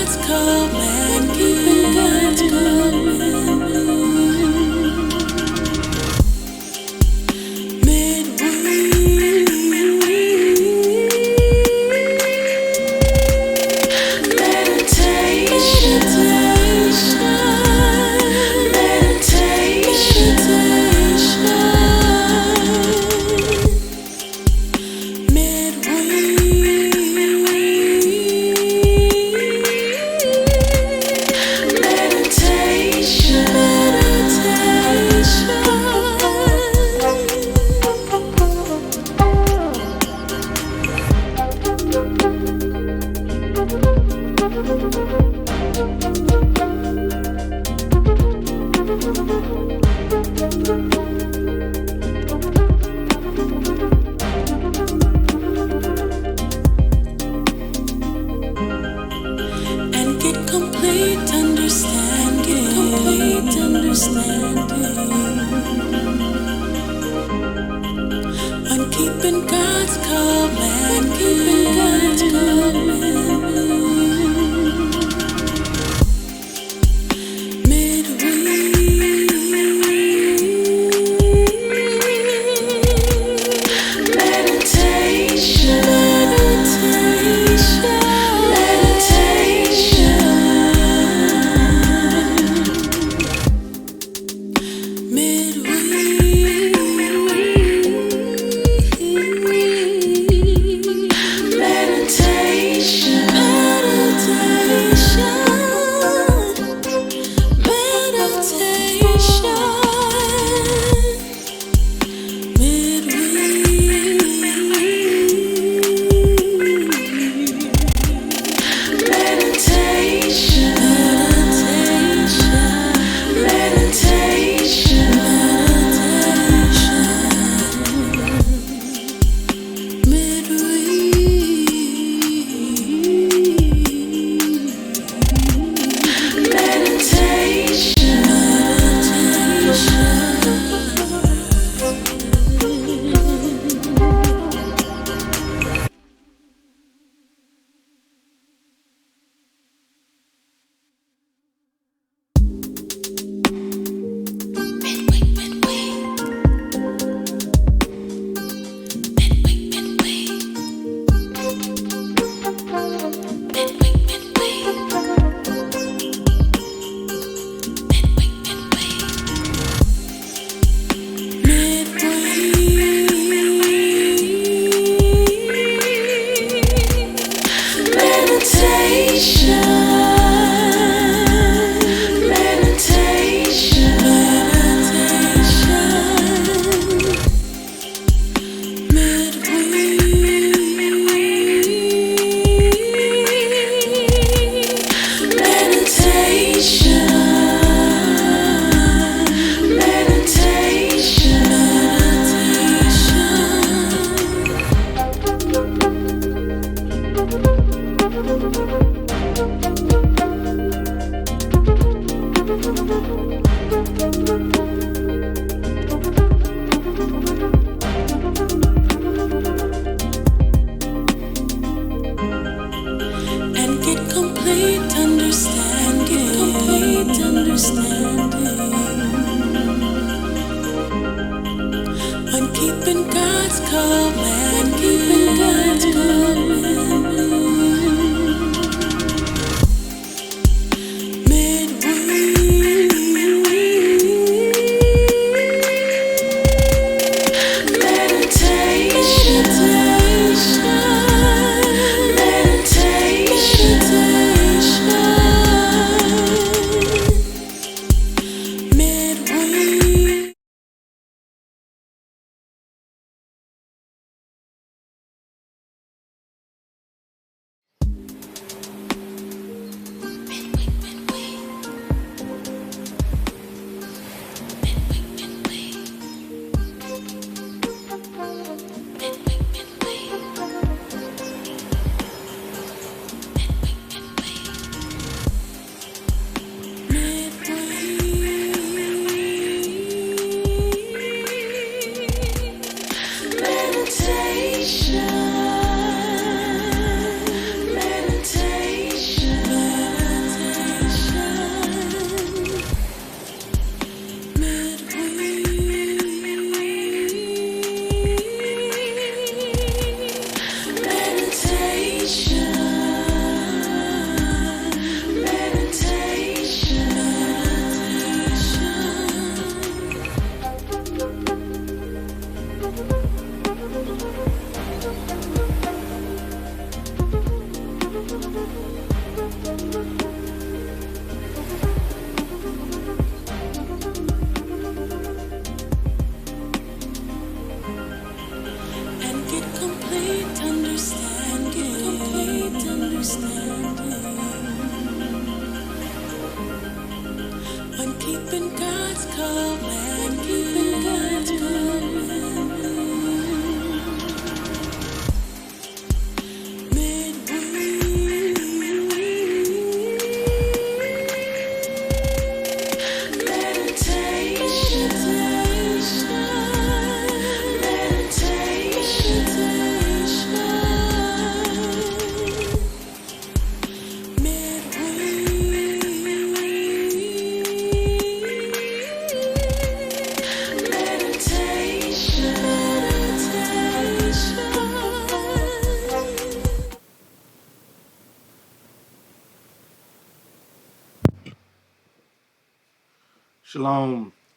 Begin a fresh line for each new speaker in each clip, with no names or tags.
God's command, keeping God's command. Midweek meditation, and get complete understanding, on keeping God's command, keeping God's command. On keeping God's command, keeping God's command. keeping God's command, keeping God's command. Midweek meditation,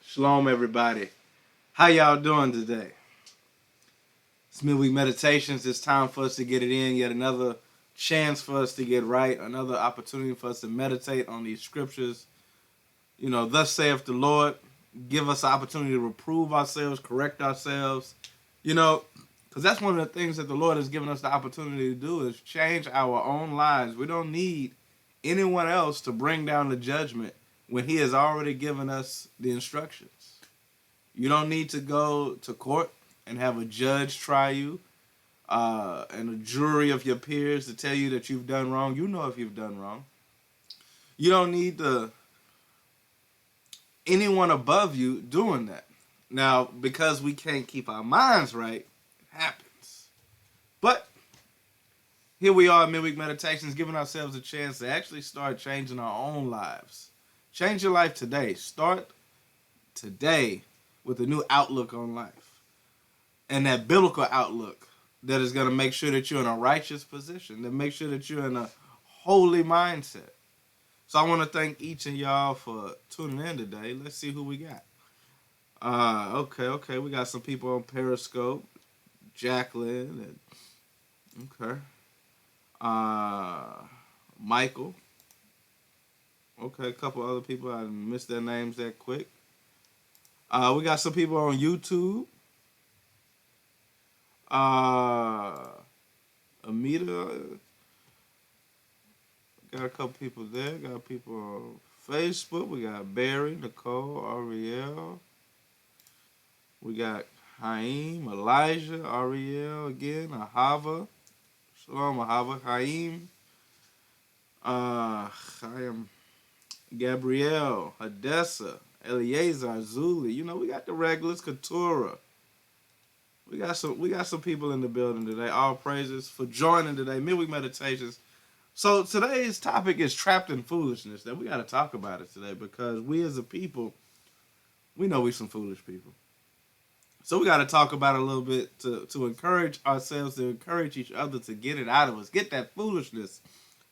Shalom, everybody. How y'all doing today? It's Midweek Meditations. It's time for us to get it in. Yet another chance for us to get right. Another opportunity for us to meditate on these scriptures. Thus saith the Lord. Give us the opportunity to reprove ourselves, correct ourselves. Because that's one of the things that the Lord has given us the opportunity to do is change our own lives. We don't need anyone else to bring down the judgment when he has already given us the instructions. You don't need to go to court and have a judge try you and a jury of your peers to tell you that you've done wrong. You know if you've done wrong. You don't need anyone above you doing that. Now, because we can't keep our minds right, it happens. But here we are, Midweek Meditations, giving ourselves a chance to actually start changing our own lives. Change your life today. Start today with a new outlook on life. And that biblical outlook that is going to make sure that you're in a righteous position, that make sure that you're in a holy mindset. So I want to thank each of y'all for tuning in today. Let's see who we got. Okay. We got some people on Periscope. Jacqueline. Okay. Michael. Okay, a couple other people. I missed their names that quick. We got some people on YouTube. Amita. Got a couple people there. Got people on Facebook. We got Barry, Nicole, Ariel. We got Haim, Elijah, Ariel again, Ahava. Shalom, Ahava. Haim. I am Gabrielle, Hadessa, Eliezer, Zuli. We got the regulars, Keturah. We got some people in the building today. All praises for joining today. Midweek Meditations. So today's topic is trapped in foolishness. That we got to talk about it today because we as a people, we know we some foolish people. So we got to talk about it a little bit to encourage ourselves, to encourage each other to get it out of us, get that foolishness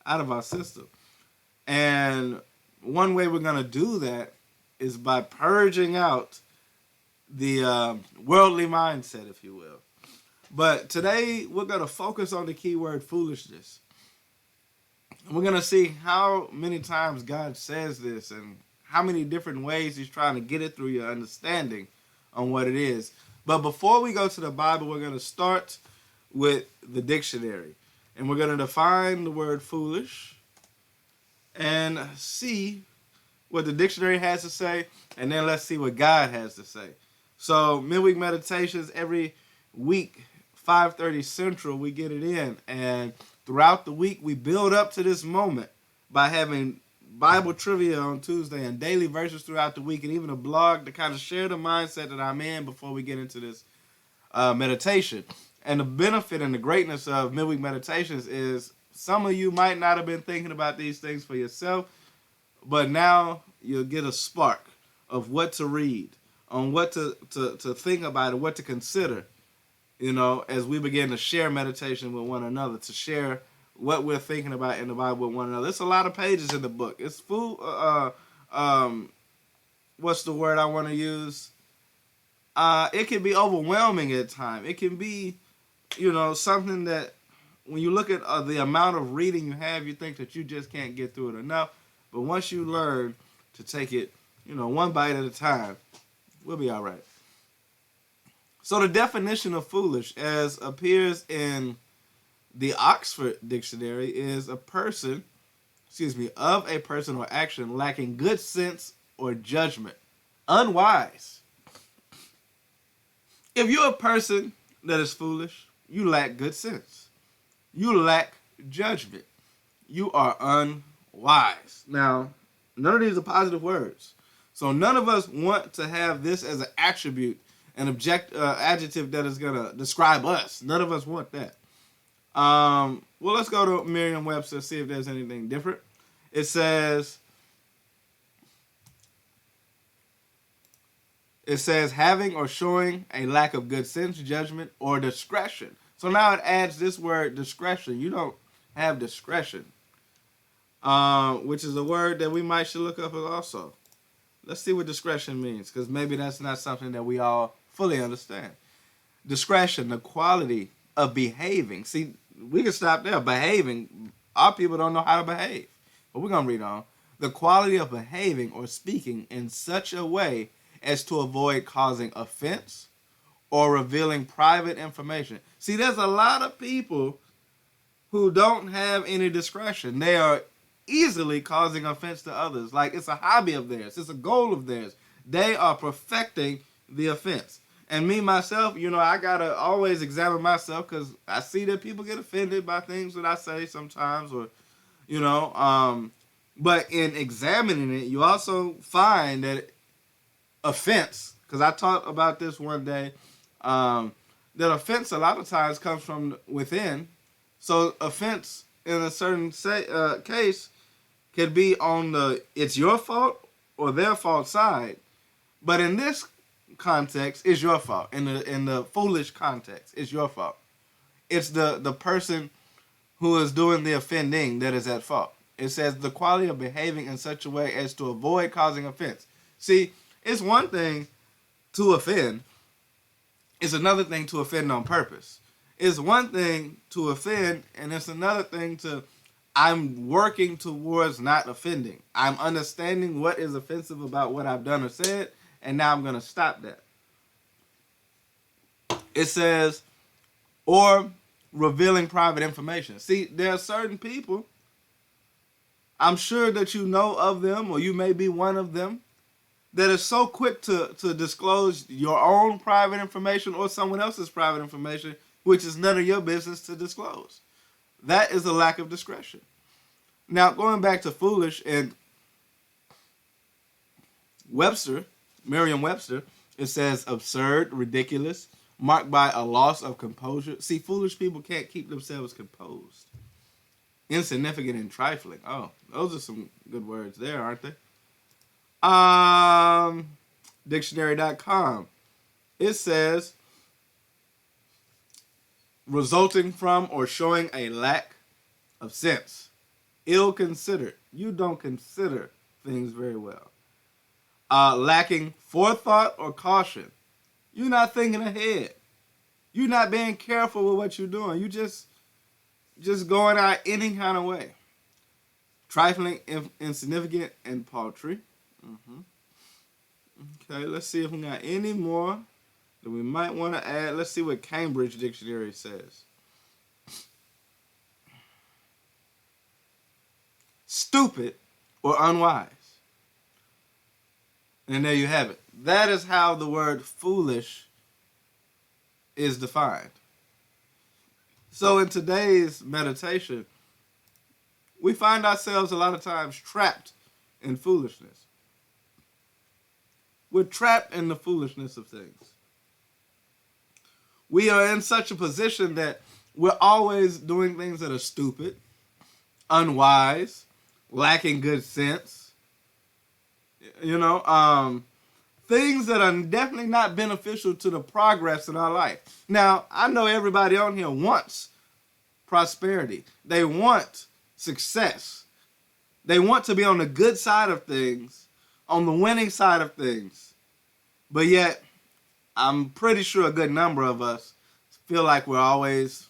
out of our system. And one way we're going to do that is by purging out the worldly mindset, if you will. But today we're going to focus on the key word foolishness. And we're going to see how many times God says this and how many different ways he's trying to get it through your understanding on what it is. But before we go to the Bible, we're going to start with the dictionary. And we're going to define the word foolish and see what the dictionary has to say, and then let's see what God has to say. So, Midweek Meditations, every week, 5:30 Central, we get it in. And throughout the week, we build up to this moment by having Bible trivia on Tuesday and daily verses throughout the week, and even a blog to kind of share the mindset that I'm in before we get into this meditation. And the benefit and the greatness of Midweek Meditations is some of you might not have been thinking about these things for yourself, but now you'll get a spark of what to read, on what to think about and what to consider, as we begin to share meditation with one another, to share what we're thinking about in the Bible with one another. There's a lot of pages in the book. It's full, what's the word I want to use? It can be overwhelming at times. It can be, something that when you look at the amount of reading you have, you think that you just can't get through it enough. But once you learn to take it, one bite at a time, we'll be all right. So the definition of foolish, as appears in the Oxford Dictionary, is of a person or action lacking good sense or judgment. Unwise. If you're a person that is foolish, you lack good sense. You lack judgment. You are unwise. Now, none of these are positive words. So none of us want to have this as an attribute, an adjective that is going to describe us. None of us want that. Well, let's go to Merriam-Webster, see if there's anything different. It says having or showing a lack of good sense, judgment, or discretion. So now it adds this word discretion. You don't have discretion, which is a word that we might should look up also. Let's see what discretion means, because maybe that's not something that we all fully understand. Discretion, the quality of behaving. See, we can stop there. Behaving. Our people don't know how to behave. But we're going to read on. The quality of behaving or speaking in such a way as to avoid causing offense or revealing private information. See, there's a lot of people who don't have any discretion. They are easily causing offense to others. Like it's a hobby of theirs. It's a goal of theirs. They are perfecting the offense. And me, myself, I got to always examine myself because I see that people get offended by things that I say sometimes or, but in examining it, you also find that offense, because I talked about this one day, that offense a lot of times comes from within. So offense in a certain case could be on it's your fault or their fault side. But in this context, it's your fault. In the foolish context, it's your fault. It's the person who is doing the offending that is at fault. It says the quality of behaving in such a way as to avoid causing offense. See, it's one thing to offend. It's another thing to offend on purpose. It's one thing to offend, and it's another thing I'm working towards not offending. I'm understanding what is offensive about what I've done or said, and now I'm going to stop that. It says, or revealing private information. See, there are certain people, I'm sure that you know of them, or you may be one of them, that is so quick to disclose your own private information or someone else's private information, which is none of your business to disclose. That is a lack of discretion. Now, going back to foolish and Merriam-Webster, it says absurd, ridiculous, marked by a loss of composure. See, foolish people can't keep themselves composed. Insignificant and trifling. Oh, those are some good words there, aren't they? Dictionary.com. It says resulting from or showing a lack of sense. Ill-considered. You don't consider things very well. Lacking forethought or caution. You're not thinking ahead. You're not being careful with what you're doing. You just going out any kind of way. Trifling, insignificant, and paltry. Okay, let's see if we got any more that we might want to add. Let's see what Cambridge Dictionary says. Stupid or unwise. And there you have it. That is how the word foolish is defined. So in today's meditation, we find ourselves a lot of times trapped in foolishness. We're trapped in the foolishness of things. We are in such a position that we're always doing things that are stupid, unwise, lacking good sense. Things that are definitely not beneficial to the progress in our life. Now, I know everybody on here wants prosperity. They want success. They want to be on the good side of things, on the winning side of things. But yet, I'm pretty sure a good number of us feel like we're always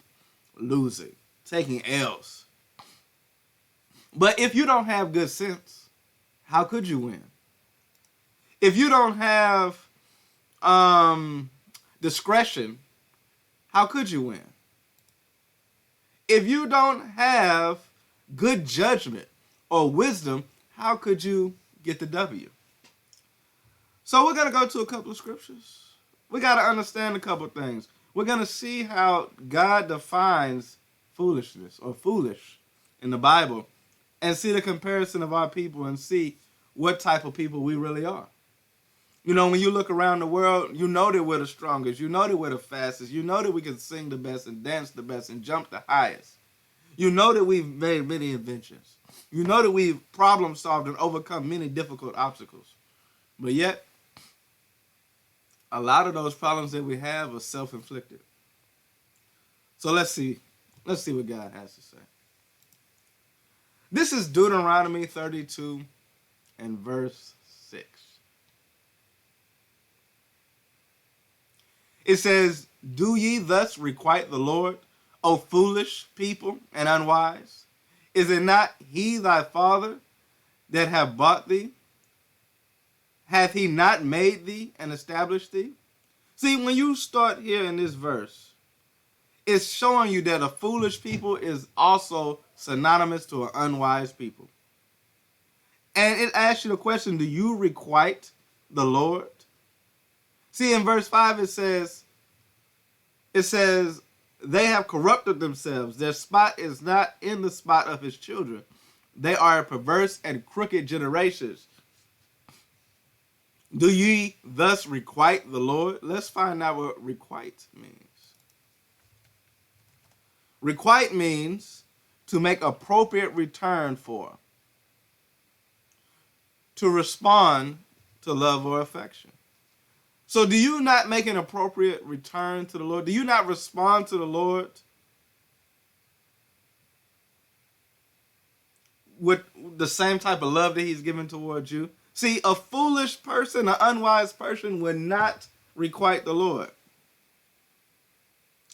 losing, taking L's. But if you don't have good sense, how could you win? If you don't have discretion, how could you win? If you don't have good judgment or wisdom, how could you get the W? So we're going to go to a couple of scriptures. We got to understand a couple of things. We're going to see how God defines foolishness or foolish in the Bible and see the comparison of our people and see what type of people we really are. You know, when you look around the world, you know that we're the strongest. You know that we're the fastest. You know that we can sing the best and dance the best and jump the highest. You know that we've made many inventions. You know that we've problem solved and overcome many difficult obstacles. But yet, a lot of those problems that we have are self-inflicted. So let's see what God has to say. This is Deuteronomy 32 and verse 6. It says, "Do ye thus requite the Lord, O foolish people and unwise? Is it not he thy father that have bought thee? Hath he not made thee and established thee?" See, when you start here in this verse, it's showing you that a foolish people is also synonymous to an unwise people. And it asks you the question, do you requite the Lord? See, in verse 5 it says, they have corrupted themselves. Their spot is not in the spot of his children. They are a perverse and crooked generations. Do ye thus requite the Lord? Let's find out what requite means. Requite means to make appropriate return for, to respond to love or affection. So do you not make an appropriate return to the Lord? Do you not respond to the Lord with the same type of love that he's given towards you? See, a foolish person, an unwise person would not requite the Lord.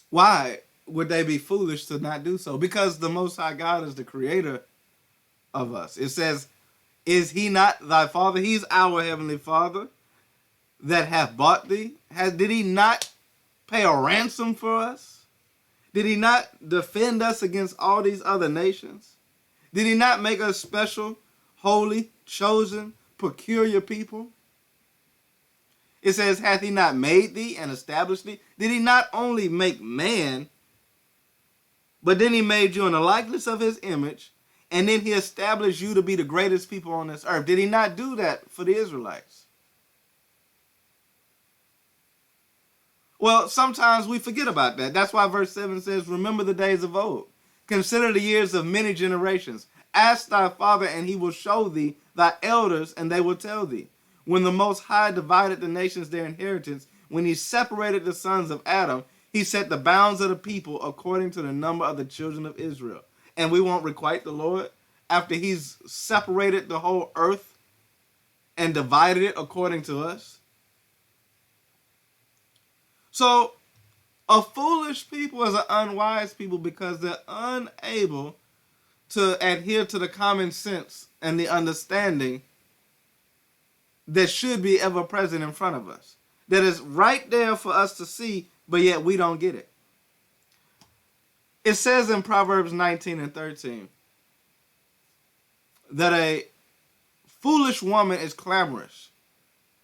Why would they be foolish to not do so? Because the Most High God is the creator of us. It says, is he not thy father? He's our heavenly Father that hath bought thee. Did he not pay a ransom for us? Did he not defend us against all these other nations? Did he not make us special, holy, chosen, peculiar people? It says, hath he not made thee and established thee? Did he not only make man, but then he made you in the likeness of his image, and then he established you to be the greatest people on this earth? Did he not do that for the Israelites? Well, sometimes we forget about that. That's why verse 7 says, remember the days of old. Consider the years of many generations. Ask thy father, and he will show thee thy elders, and they will tell thee. When the Most High divided the nations their inheritance, when he separated the sons of Adam, he set the bounds of the people according to the number of the children of Israel. And we won't requite the Lord after he's separated the whole earth and divided it according to us. So, a foolish people is an unwise people because they're unable to adhere to the common sense and the understanding that should be ever present in front of us. That is right there for us to see, but yet we don't get it. It says in Proverbs 19 and 13 that a foolish woman is clamorous,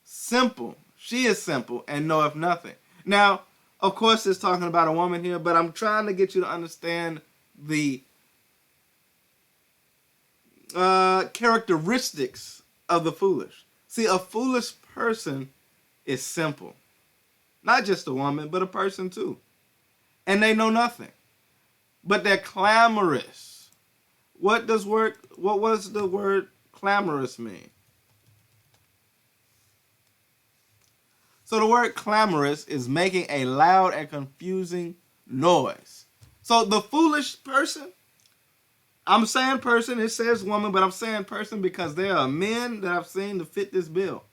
simple. She is simple and knoweth nothing. Now, of course, it's talking about a woman here, but I'm trying to get you to understand the characteristics of the foolish. See, a foolish person is simple. Not just a woman, but a person too. And they know nothing. But they're clamorous. What does the word clamorous mean? So the word clamorous is making a loud and confusing noise. So the foolish person, I'm saying person, it says woman, but I'm saying person because there are men that I've seen to fit this bill.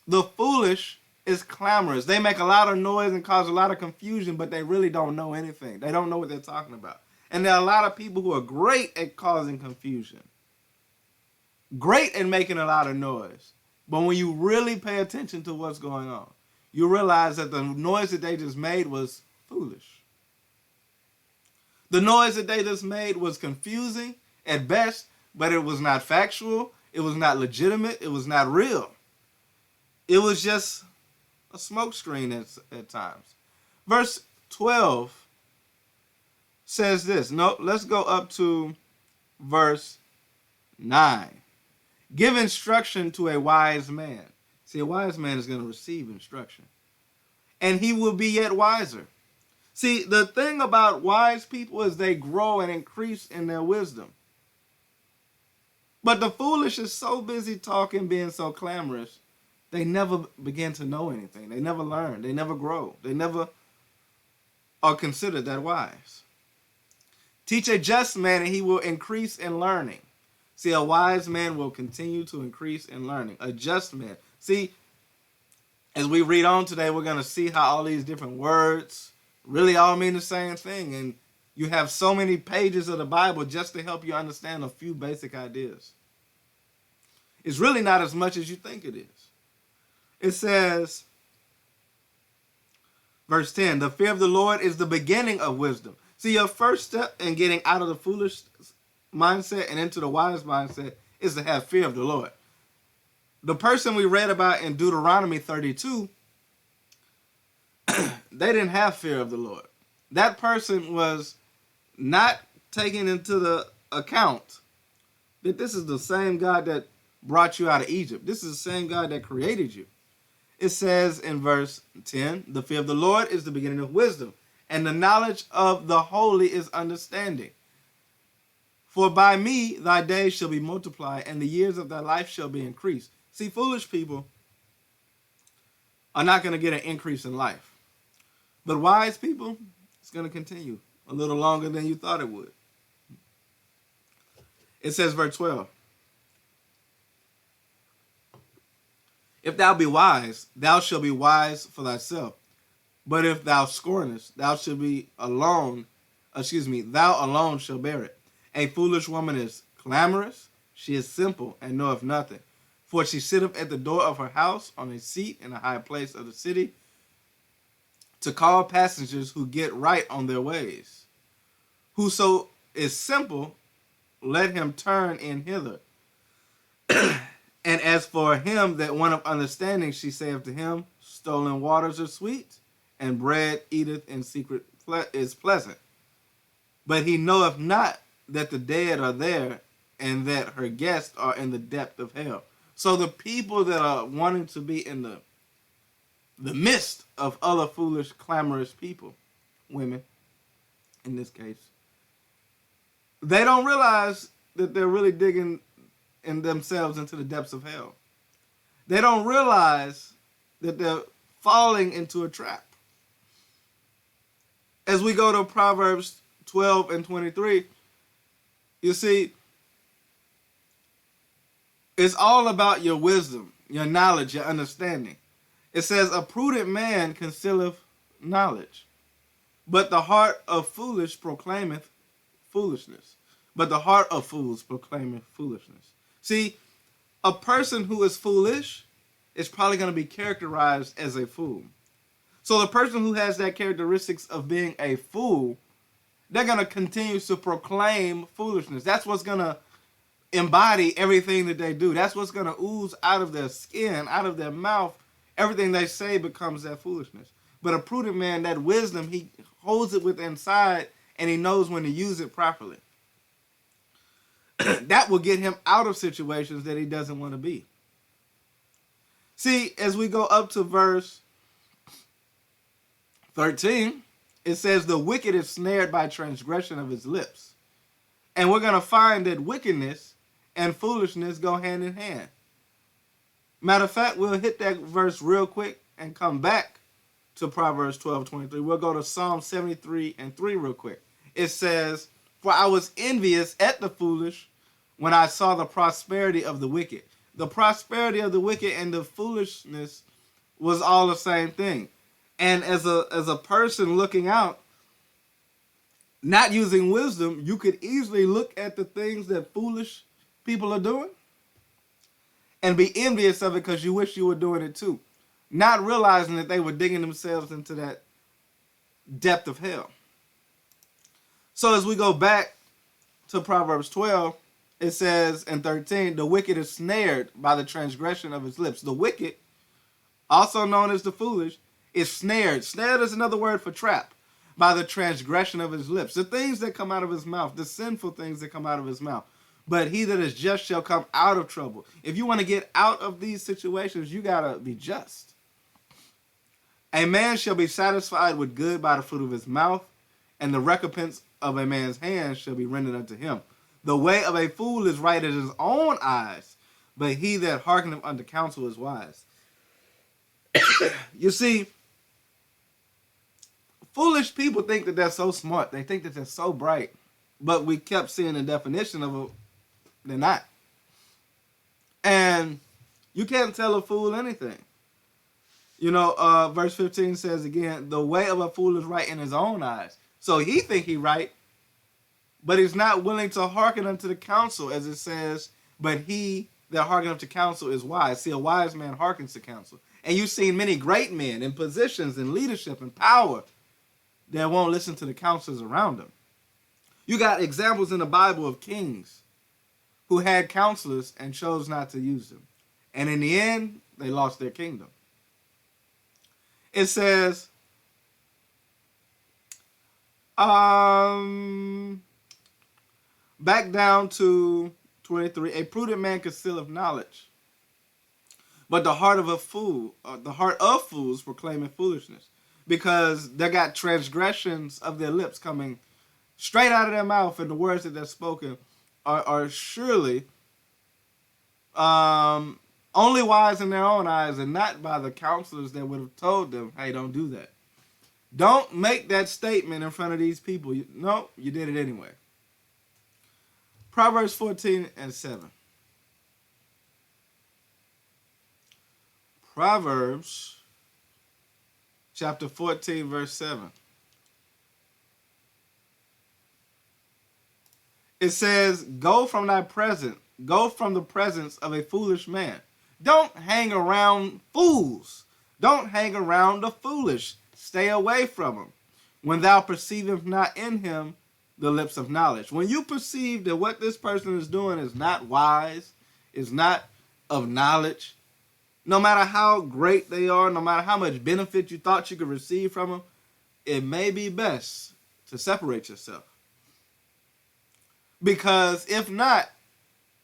The foolish is clamorous. They make a lot of noise and cause a lot of confusion, but they really don't know anything. They don't know what they're talking about. And there are a lot of people who are great at causing confusion. Great at making a lot of noise. But when you really pay attention to what's going on, you realize that the noise that they just made was foolish. The noise that they just made was confusing at best, but it was not factual, it was not legitimate, it was not real. It was just a smokescreen at times. Verse 12 says this. No, let's go up to verse 9. Give instruction to a wise man. See, a wise man is going to receive instruction, and he will be yet wiser. See, the thing about wise people is they grow and increase in their wisdom. But the foolish is so busy talking, being so clamorous, they never begin to know anything. They never learn. They never grow. They never are considered that wise. Teach a just man, and he will increase in learning. See, a wise man will continue to increase in learning. A just man. See, as we read on today, we're going to see how all these different words really all mean the same thing. And you have so many pages of the Bible just to help you understand a few basic ideas. It's really not as much as you think it is. It says, verse 10, the fear of the Lord is the beginning of wisdom. See, your first step in getting out of the foolish mindset and into the wise mindset is to have fear of the Lord. The person we read about in Deuteronomy 32, they didn't have fear of the Lord. That person was not taking into the account that this is the same God that brought you out of Egypt. This is the same God that created you. It says in verse 10, the fear of the Lord is the beginning of wisdom, and the knowledge of the holy is understanding. For by me thy days shall be multiplied, and the years of thy life shall be increased. See, foolish people are not going to get an increase in life. But wise people, it's going to continue a little longer than you thought it would. It says, verse 12, if thou be wise, thou shalt be wise for thyself. But if thou scornest, thou shalt be alone, thou alone shalt bear it. A foolish woman is clamorous, she is simple, and knoweth nothing. For she sitteth at the door of her house on a seat in a high place of the city, to call passengers who get right on their ways. Whoso is simple, let him turn in hither. And as for him that want of understanding, she saith to him, stolen waters are sweet, and bread eateth in secret is pleasant. But he knoweth not that the dead are there, and that her guests are in the depth of hell. So the people that are wanting to be in the midst of other foolish, clamorous people, women in this case, they don't realize that they're really digging in themselves into the depths of hell. They don't realize that they're falling into a trap. As we go to Proverbs 12 and 23, you see, it's all about your wisdom, your knowledge, your understanding. It says, a prudent man concealeth knowledge, but the heart of foolish proclaimeth foolishness. But the heart of fools proclaimeth foolishness. See, a person who is foolish is probably going to be characterized as a fool. So the person who has that characteristics of being a fool, they're going to continue to proclaim foolishness. That's what's going to embody everything that they do. That's what's going to ooze out of their skin, out of their mouth. Everything they say becomes that foolishness. But a prudent man, that wisdom, he holds it within inside, and he knows when to use it properly. That will get him out of situations that he doesn't want to be. See, as we go up to verse 13, it says, the wicked is snared by transgression of his lips. And we're going to find that wickedness and foolishness go hand in hand. Matter of fact, we'll hit that verse real quick and come back to Proverbs 12:23. We'll go to Psalm 73 and 3 real quick. It says, for I was envious at the foolish when I saw the prosperity of the wicked. The prosperity of the wicked and the foolishness was all the same thing. And as a person looking out, not using wisdom, you could easily look at the things that foolish people are doing and be envious of it because you wish you were doing it too, not realizing that they were digging themselves into that depth of hell. So as we go back to Proverbs 12, it says in 13, the wicked is snared by the transgression of his lips. The wicked also known as the foolish, is snared. Snared is another word for trap. By the transgression of his lips. The things that come out of his mouth. The sinful things that come out of his mouth. But he that is just shall come out of trouble. If you want to get out of these situations, you got to be just. A man shall be satisfied with good by the fruit of his mouth, and the recompense of a man's hand shall be rendered unto him. The way of a fool is right in his own eyes, but he that hearkeneth unto counsel is wise. You see, foolish people think that they're so smart. They think that they're so bright. But we kept seeing the definition of it. They're not. And you can't tell a fool anything. Verse 15 says again, the way of a fool is right in his own eyes. So he think he right, but he's not willing to hearken unto the counsel, as it says, but he that hearkeneth to counsel is wise. See, a wise man hearkens to counsel. And you've seen many great men in positions in leadership and power that won't listen to the counselors around them. You got examples in the Bible of kings who had counselors and chose not to use them. And in the end, they lost their kingdom. It says, back down to 23, a prudent man concealeth knowledge, but the heart of fools proclaiming foolishness, because they got transgressions of their lips coming straight out of their mouth, and the words that they're spoken are surely only wise in their own eyes, and not by the counselors that would have told them, hey, don't do that. Don't make that statement in front of these people. You did it anyway. Proverbs 14:7. Proverbs chapter 14, verse 7. It says, go from the presence of a foolish man. Don't hang around fools. Don't hang around the foolish. Stay away from them. When thou perceivest not in him the lips of knowledge. When you perceive that what this person is doing is not wise, is not of knowledge, no matter how great they are, no matter how much benefit you thought you could receive from them, it may be best to separate yourself. Because if not,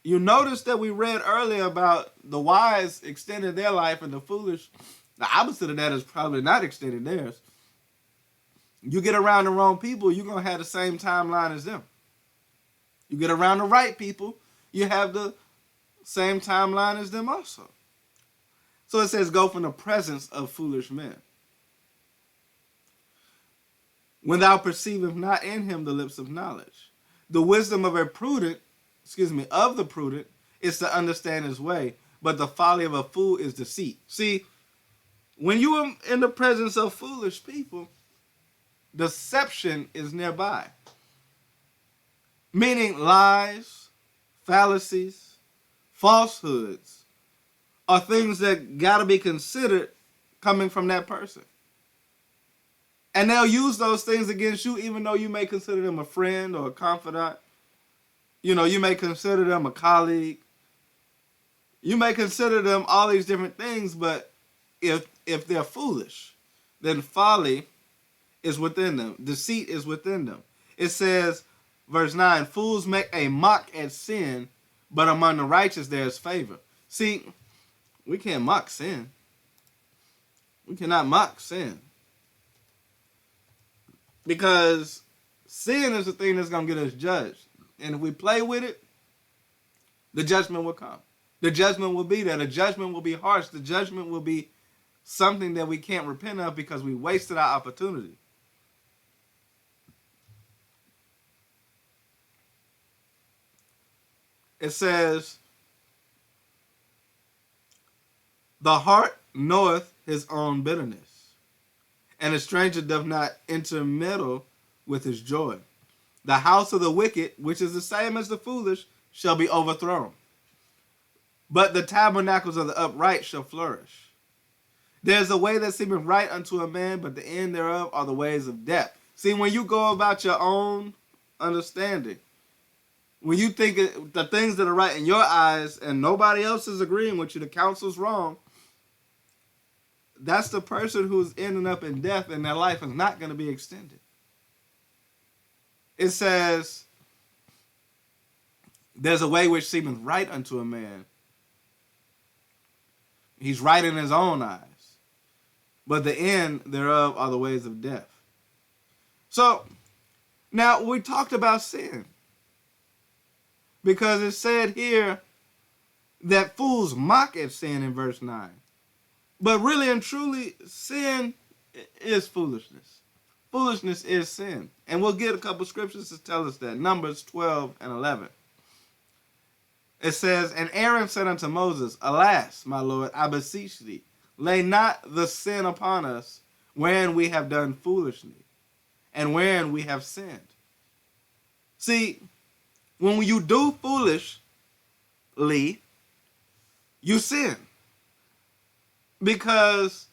you notice that we read earlier about the wise extending their life and the foolish, the opposite of that is probably not extending theirs. You get around the wrong people, you're going to have the same timeline as them. You get around the right people, you have the same timeline as them also. So it says, go from the presence of foolish men. When thou perceivest not in him the lips of knowledge. The wisdom of the prudent is to understand his way, but the folly of a fool is deceit. See, when you are in the presence of foolish people, deception is nearby. Meaning lies, fallacies, falsehoods are things that got to be considered coming from that person. And they'll use those things against you, even though you may consider them a friend or a confidant. You may consider them a colleague. You may consider them all these different things, but if they're foolish, then folly is within them. Deceit is within them. It says, verse 9, fools make a mock at sin, but among the righteous there is favor. See, we can't mock sin. We cannot mock sin. Because sin is the thing that's going to get us judged. And if we play with it, the judgment will come. The judgment will be there. The judgment will be harsh. The judgment will be something that we can't repent of because we wasted our opportunity. It says, the heart knoweth his own bitterness, and a stranger doth not intermeddle with his joy. The house of the wicked, which is the same as the foolish, shall be overthrown, but the tabernacles of the upright shall flourish. There is a way that seemeth right unto a man, but the end thereof are the ways of death. See, when you go about your own understanding, when you think the things that are right in your eyes and nobody else is agreeing with you, the counsel's wrong, that's the person who's ending up in death, and their life is not going to be extended. It says, there's a way which seemeth right unto a man. He's right in his own eyes. But the end thereof are the ways of death. So, now we talked about sin. Because it said here that fools mock at sin in verse 9. But really and truly, sin is foolishness. Foolishness is sin. And we'll get a couple scriptures to tell us that. Numbers 12 and 11. It says, and Aaron said unto Moses, alas, my Lord, I beseech thee, lay not the sin upon us, wherein we have done foolishly, and wherein we have sinned. See, when you do foolishly, you sin. Because,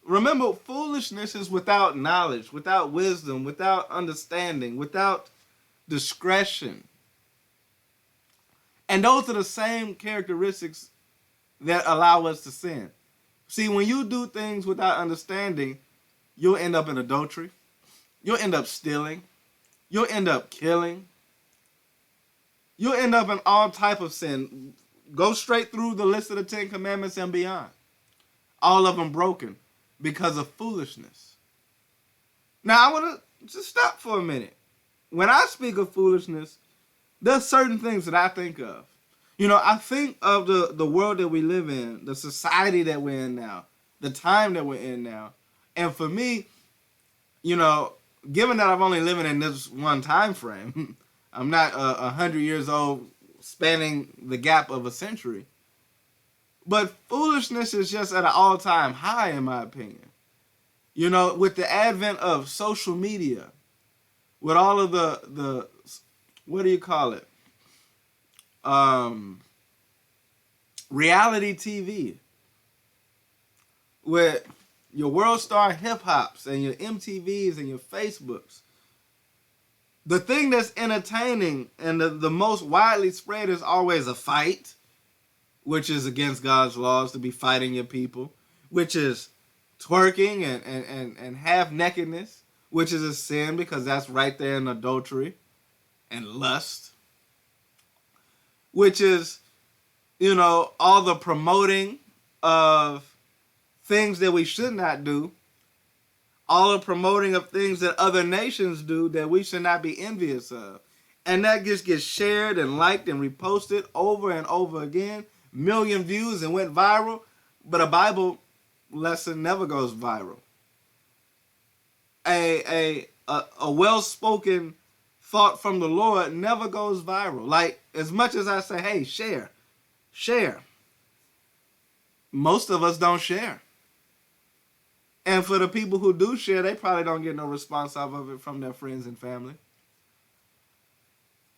remember, foolishness is without knowledge, without wisdom, without understanding, without discretion. And those are the same characteristics that allow us to sin. See, when you do things without understanding, you'll end up in adultery. You'll end up stealing. You'll end up killing. You'll end up in all type of sin. Go straight through the list of the 10 Commandments and beyond. All of them broken because of foolishness. Now, I want to just stop for a minute. When I speak of foolishness, there's certain things that I think of. You know, I think of the world that we live in, the society that we're in now, the time that we're in now. And for me, you know, given that I'm only living in this one time frame, I'm not 100 years old spanning the gap of a century. But foolishness is just at an all-time high, in my opinion. You know, with the advent of social media, with all of the what do you call it? Reality TV, with your world star hip hops and your MTVs and your Facebooks. The thing that's entertaining and the most widely spread is always a fight, which is against God's laws to be fighting your people, which is twerking and half nakedness, which is a sin because that's right there in adultery and lust, which is, you know, all the promoting of things that we should not do, all the promoting of things that other nations do that we should not be envious of. And that just gets shared and liked and reposted over and over again, million views and went viral, but a Bible lesson never goes viral. A well-spoken thought from the Lord never goes viral. Like, as much as I say, hey, share. Most of us don't share. And for the people who do share, they probably don't get no response off of it from their friends and family.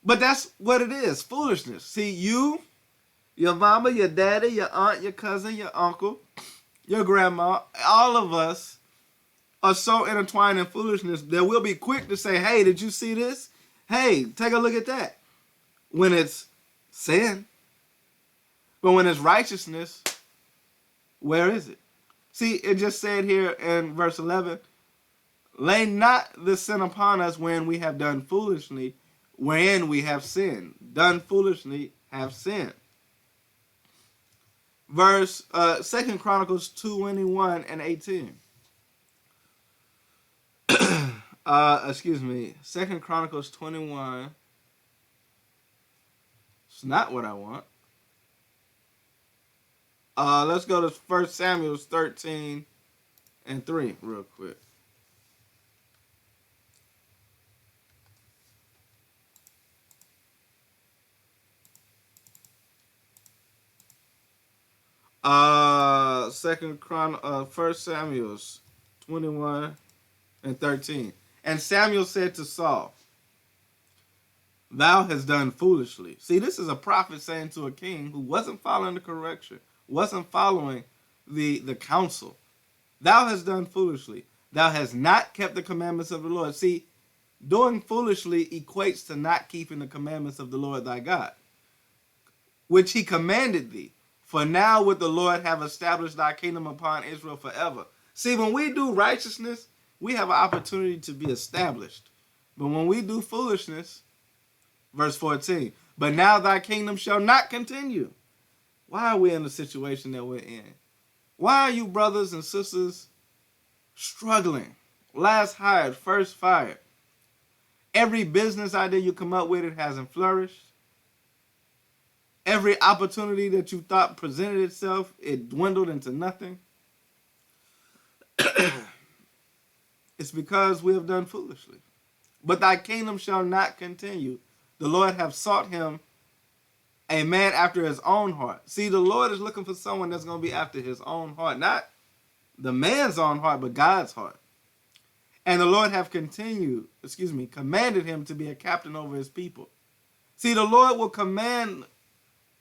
But that's what it is, foolishness. See, you, your mama, your daddy, your aunt, your cousin, your uncle, your grandma, all of us are so intertwined in foolishness that we'll be quick to say, hey, did you see this? Hey, take a look at that. When it's sin. But when it's righteousness, where is it? See, it just said here in verse 11, lay not the sin upon us when we have done foolishly, wherein we have sinned. Done foolishly, have sinned. Verse 2 Chronicles 21 and 18. 2 Chronicles 21. It's not what I want. Let's go to 1 Samuel 13 and 3 real quick. First Samuel 21 and 13. And Samuel said to Saul, thou hast done foolishly. See, this is a prophet saying to a king who wasn't following the correction, wasn't following the counsel. Thou hast done foolishly. Thou hast not kept the commandments of the Lord. See, doing foolishly equates to not keeping the commandments of the Lord thy God, which he commanded thee. For now would the Lord have established thy kingdom upon Israel forever. See, when we do righteousness, we have an opportunity to be established. But when we do foolishness, verse 14, but now thy kingdom shall not continue. Why are we in the situation that we're in? Why are you brothers and sisters struggling? Last hired, first fired. Every business idea you come up with, it hasn't flourished. Every opportunity that you thought presented itself, it dwindled into nothing. It's because we have done foolishly. But thy kingdom shall not continue. The Lord hath sought him a man after his own heart. See, the Lord is looking for someone that's going to be after his own heart. Not the man's own heart, but God's heart. And the Lord hath commanded him to be a captain over his people. See, the Lord will command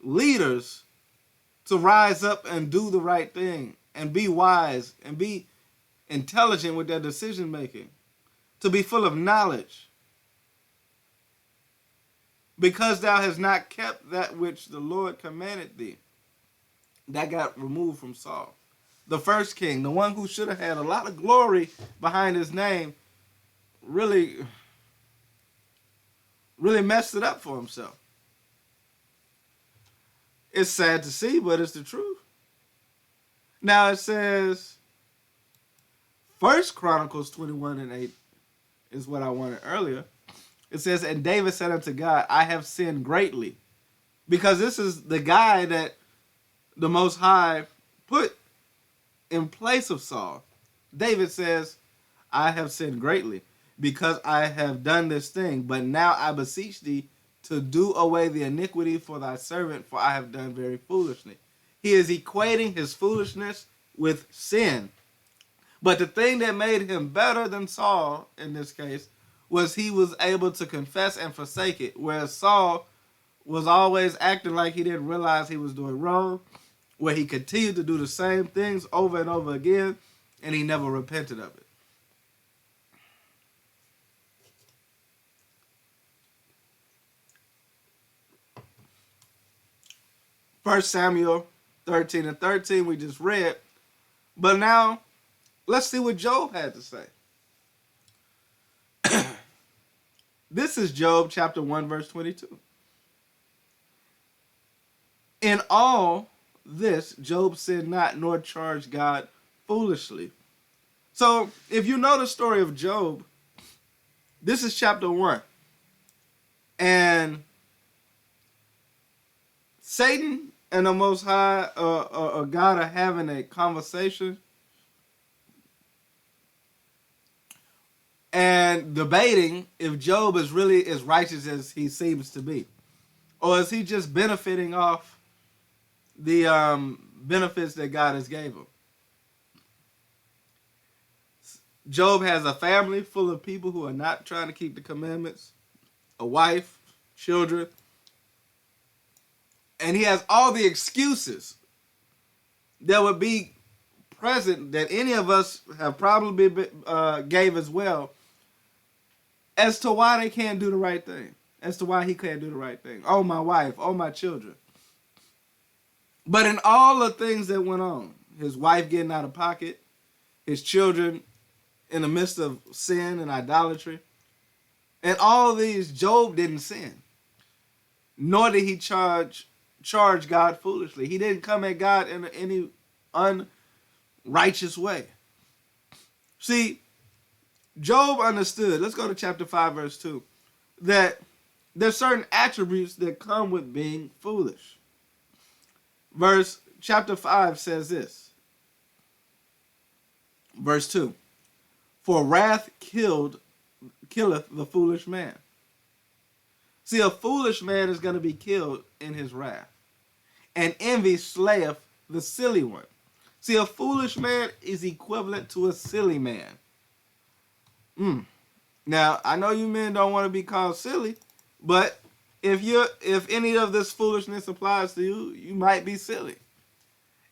leaders to rise up and do the right thing and be wise and be intelligent with their decision making, to be full of knowledge. Because thou hast not kept that which the Lord commanded thee. That got removed from Saul. The first king, the one who should have had a lot of glory behind his name, really messed it up for himself. It's sad to see, but it's the truth. Now it says, 1 Chronicles 21:8 is what I wanted earlier. It says, and David said unto God, I have sinned greatly. Because this is the guy that the Most High put in place of Saul. David says, I have sinned greatly because I have done this thing. But now I beseech thee to do away the iniquity for thy servant, for I have done very foolishly. He is equating his foolishness with sin. But the thing that made him better than Saul in this case was he was able to confess and forsake it, whereas Saul was always acting like he didn't realize he was doing wrong, where he continued to do the same things over and over again, and he never repented of it. First Samuel 13:13 we just read, but now let's see what Job had to say. This is Job chapter 1 verse 22. In all this, Job sinned not, nor charged God foolishly. So, if you know the story of Job, this is chapter 1. And Satan and the Most High or God are having a conversation and debating if Job is really as righteous as he seems to be. Or is he just benefiting off the benefits that God has gave him? Job has a family full of people who are not trying to keep the commandments, a wife, children, and he has all the excuses that would be present that any of us have probably gave as well as to why they can't do the right thing, as to why he can't do the right thing. Oh, my wife, oh, my children. But in all the things that went on, his wife getting out of pocket, his children in the midst of sin and idolatry, and all of these, Job didn't sin. Nor did he charge God foolishly. He didn't come at God in any unrighteous way. See, Job understood, let's go to chapter 5, verse 2, that there's certain attributes that come with being foolish. Chapter 5 says this. Verse 2. For wrath killeth the foolish man. See, a foolish man is going to be killed in his wrath. And envy slayeth the silly one. See, a foolish man is equivalent to a silly man. Now, I know you men don't want to be called silly, but if any of this foolishness applies to you, you might be silly.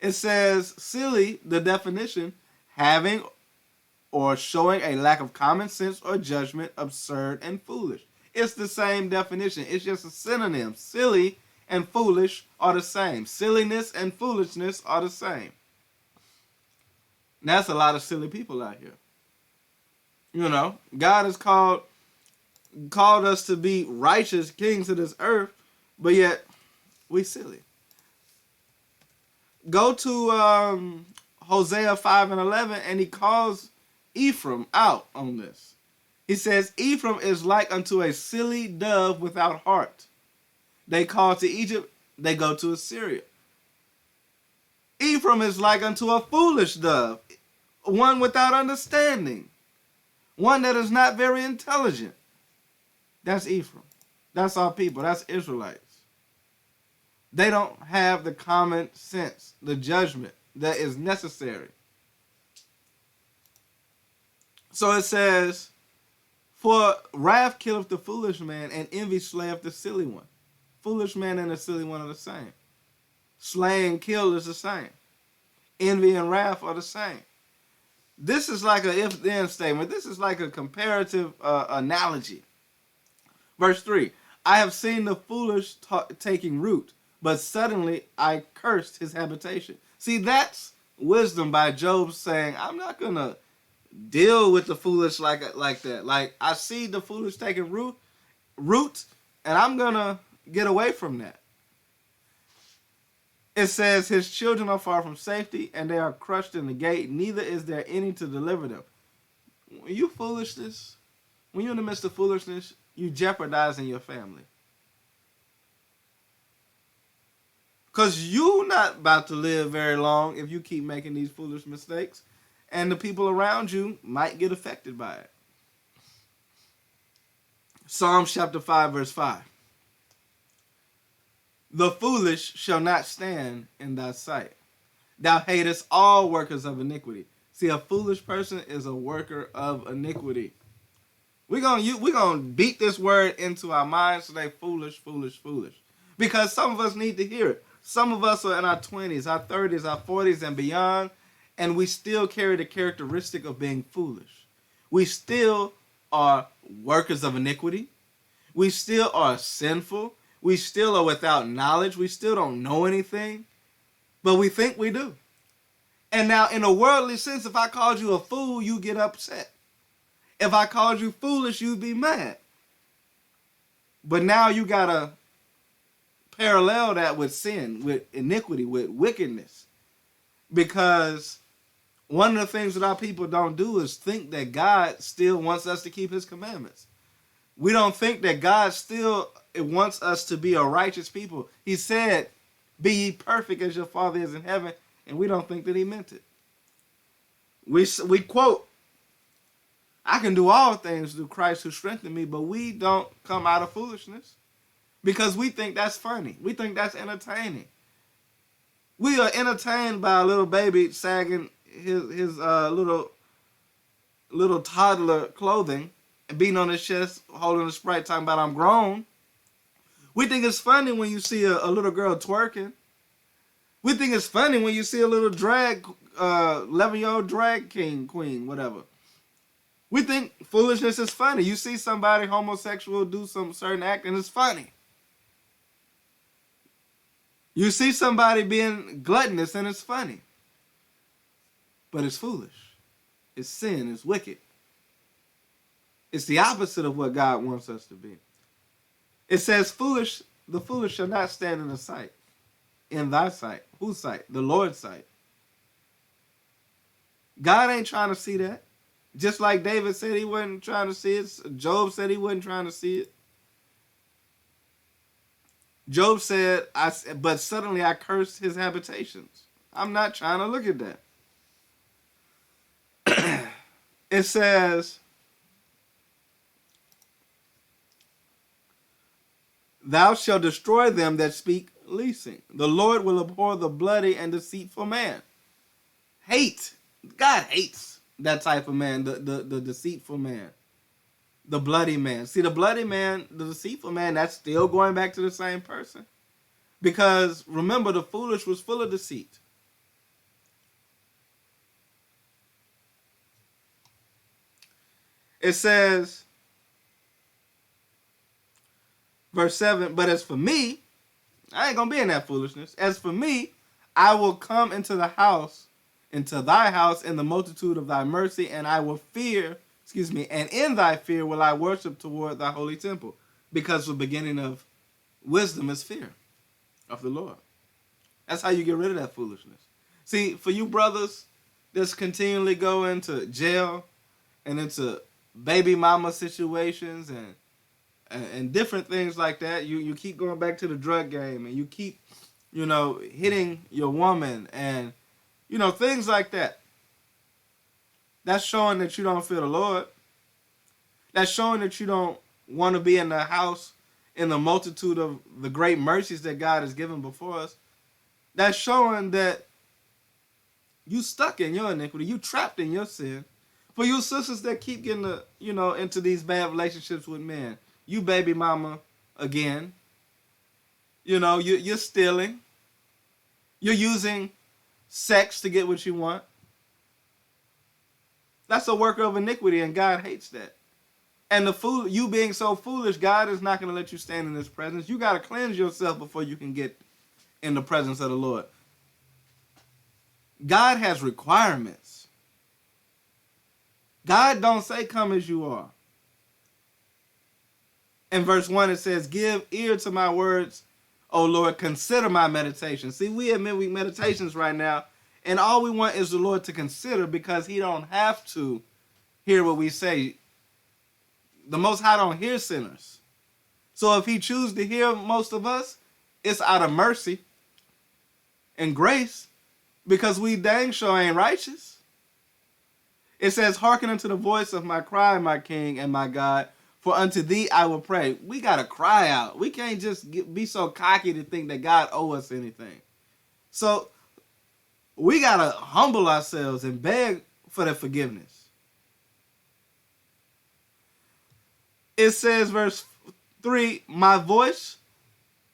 It says, silly, the definition, having or showing a lack of common sense or judgment, absurd and foolish. It's the same definition. It's just a synonym. Silly and foolish are the same. Silliness and foolishness are the same. And that's a lot of silly people out here. You know, God has called us to be righteous kings of this earth, but yet we silly. Go to Hosea 5 and 11, and he calls Ephraim out on this. He says, Ephraim is like unto a silly dove without heart. They call to Egypt, they go to Assyria. Ephraim is like unto a foolish dove, one without understanding, one that is not very intelligent. That's Ephraim. That's our people. That's Israelites. They don't have the common sense, the judgment that is necessary. So it says, for wrath killeth the foolish man, and envy slayeth the silly one. Foolish man and the silly one are the same. Slay and kill is the same. Envy and wrath are the same. This is like a if-then statement. This is like a comparative analogy. Verse 3, I have seen the foolish taking root, but suddenly I cursed his habitation. See, that's wisdom by Job saying, I'm not going to deal with the foolish like that. Like, I see the foolish taking root, and I'm going to get away from that. It says, his children are far from safety, and they are crushed in the gate. Neither is there any to deliver them. When you foolishness, when you're in the midst of foolishness, you jeopardizing your family. Because you're not about to live very long if you keep making these foolish mistakes. And the people around you might get affected by it. Psalms chapter 5, verse 5. The foolish shall not stand in thy sight. Thou hatest all workers of iniquity. See, a foolish person is a worker of iniquity. We're gonna beat this word into our minds today, foolish, foolish, foolish. Because some of us need to hear it. Some of us are in our 20s, our 30s, our 40s, and beyond, and we still carry the characteristic of being foolish. We still are workers of iniquity. We still are sinful. We still are without knowledge. We still don't know anything, but we think we do. And now, in a worldly sense, if I called you a fool, you get upset. If I called you foolish, you'd be mad. But now you got to parallel that with sin, with iniquity, with wickedness. Because one of the things that our people don't do is think that God still wants us to keep his commandments. We don't think that God still wants us to be a righteous people. He said, be ye perfect as your Father is in heaven. And we don't think that he meant it. We quote, I can do all things through Christ who strengthened me, but we don't come out of foolishness because we think that's funny. We think that's entertaining. We are entertained by a little baby sagging his little toddler clothing and beating on his chest, holding a Sprite, talking about I'm grown. We think it's funny when you see a little girl twerking. We think it's funny when you see a little 11-year-old drag king, queen, whatever. We think foolishness is funny. You see somebody homosexual do some certain act and it's funny. You see somebody being gluttonous and it's funny. But it's foolish. It's sin. It's wicked. It's the opposite of what God wants us to be. It says, the foolish shall not stand in the sight. In thy sight. Whose sight? The Lord's sight. God ain't trying to see that. Just like David said he wasn't trying to see it. Job said he wasn't trying to see it. Job said, but suddenly I cursed his habitations. I'm not trying to look at that. It says, thou shalt destroy them that speak leasing. The Lord will abhor the bloody and deceitful man. Hate. God hates that type of man, the deceitful man. The bloody man. See, the bloody man, the deceitful man, that's still going back to the same person. Because remember, the foolish was full of deceit. It says, verse 7, but as for me, I ain't going to be in that foolishness. As for me, I will come into into thy house in the multitude of thy mercy, and and in thy fear will I worship toward thy holy temple. Because the beginning of wisdom is fear of the Lord. That's how you get rid of that foolishness. See, for you brothers that's continually go into jail and into baby mama situations and different things like that, you keep going back to the drug game and you keep, hitting your woman and, things like that. That's showing that you don't fear the Lord. That's showing that you don't want to be in the house in the multitude of the great mercies that God has given before us. That's showing that you stuck in your iniquity. You trapped in your sin. For you sisters that keep getting into these bad relationships with men. You baby mama again. You're stealing. You're using sex to get what you want. That's a worker of iniquity, and God hates that. And you being so foolish, God is not going to let you stand in his presence. You got to cleanse yourself before you can get in the presence of the Lord. God has requirements. God don't say come as you are. In verse 1 it says, give ear to my words, O Lord, consider my meditation. See, we have midweek meditations right now, and all we want is the Lord to consider, because he don't have to hear what we say. The Most High don't hear sinners. So if he chooses to hear most of us, it's out of mercy and grace, because we dang sure ain't righteous. It says, hearken unto the voice of my cry, my King and my God, for unto thee I will pray. We got to cry out. We can't just be so cocky to think that God owes us anything. So we got to humble ourselves and beg for the forgiveness. It says, verse 3, my voice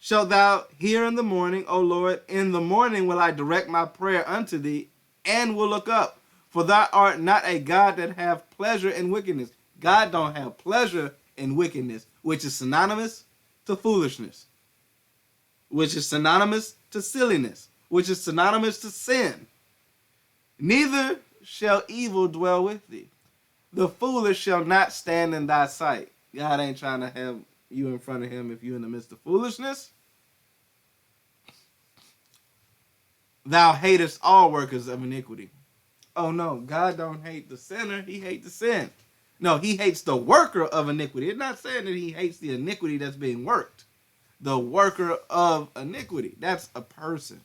shalt thou hear in the morning, O Lord. In the morning will I direct my prayer unto thee, and will look up. For thou art not a God that have pleasure in wickedness. God don't have pleasure in wickedness, which is synonymous to foolishness, which is synonymous to silliness, which is synonymous to sin. Neither shall evil dwell with thee. The foolish shall not stand in thy sight. God ain't trying to have you in front of him if you're in the midst of foolishness. Thou hatest all workers of iniquity. Oh no, God don't hate the sinner, he hates the sin. No, he hates the worker of iniquity. It's not saying that he hates the iniquity that's being worked. The worker of iniquity. That's a person.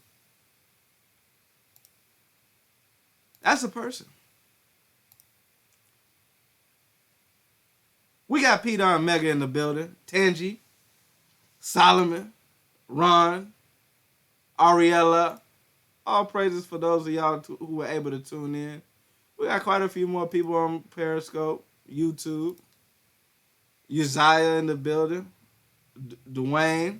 That's a person. We got Peter and Mega in the building. Tangi, Solomon, Ron, Ariella. All praises for those of y'all who were able to tune in. We got quite a few more people on Periscope, YouTube. Uzziah in the building. Dwayne.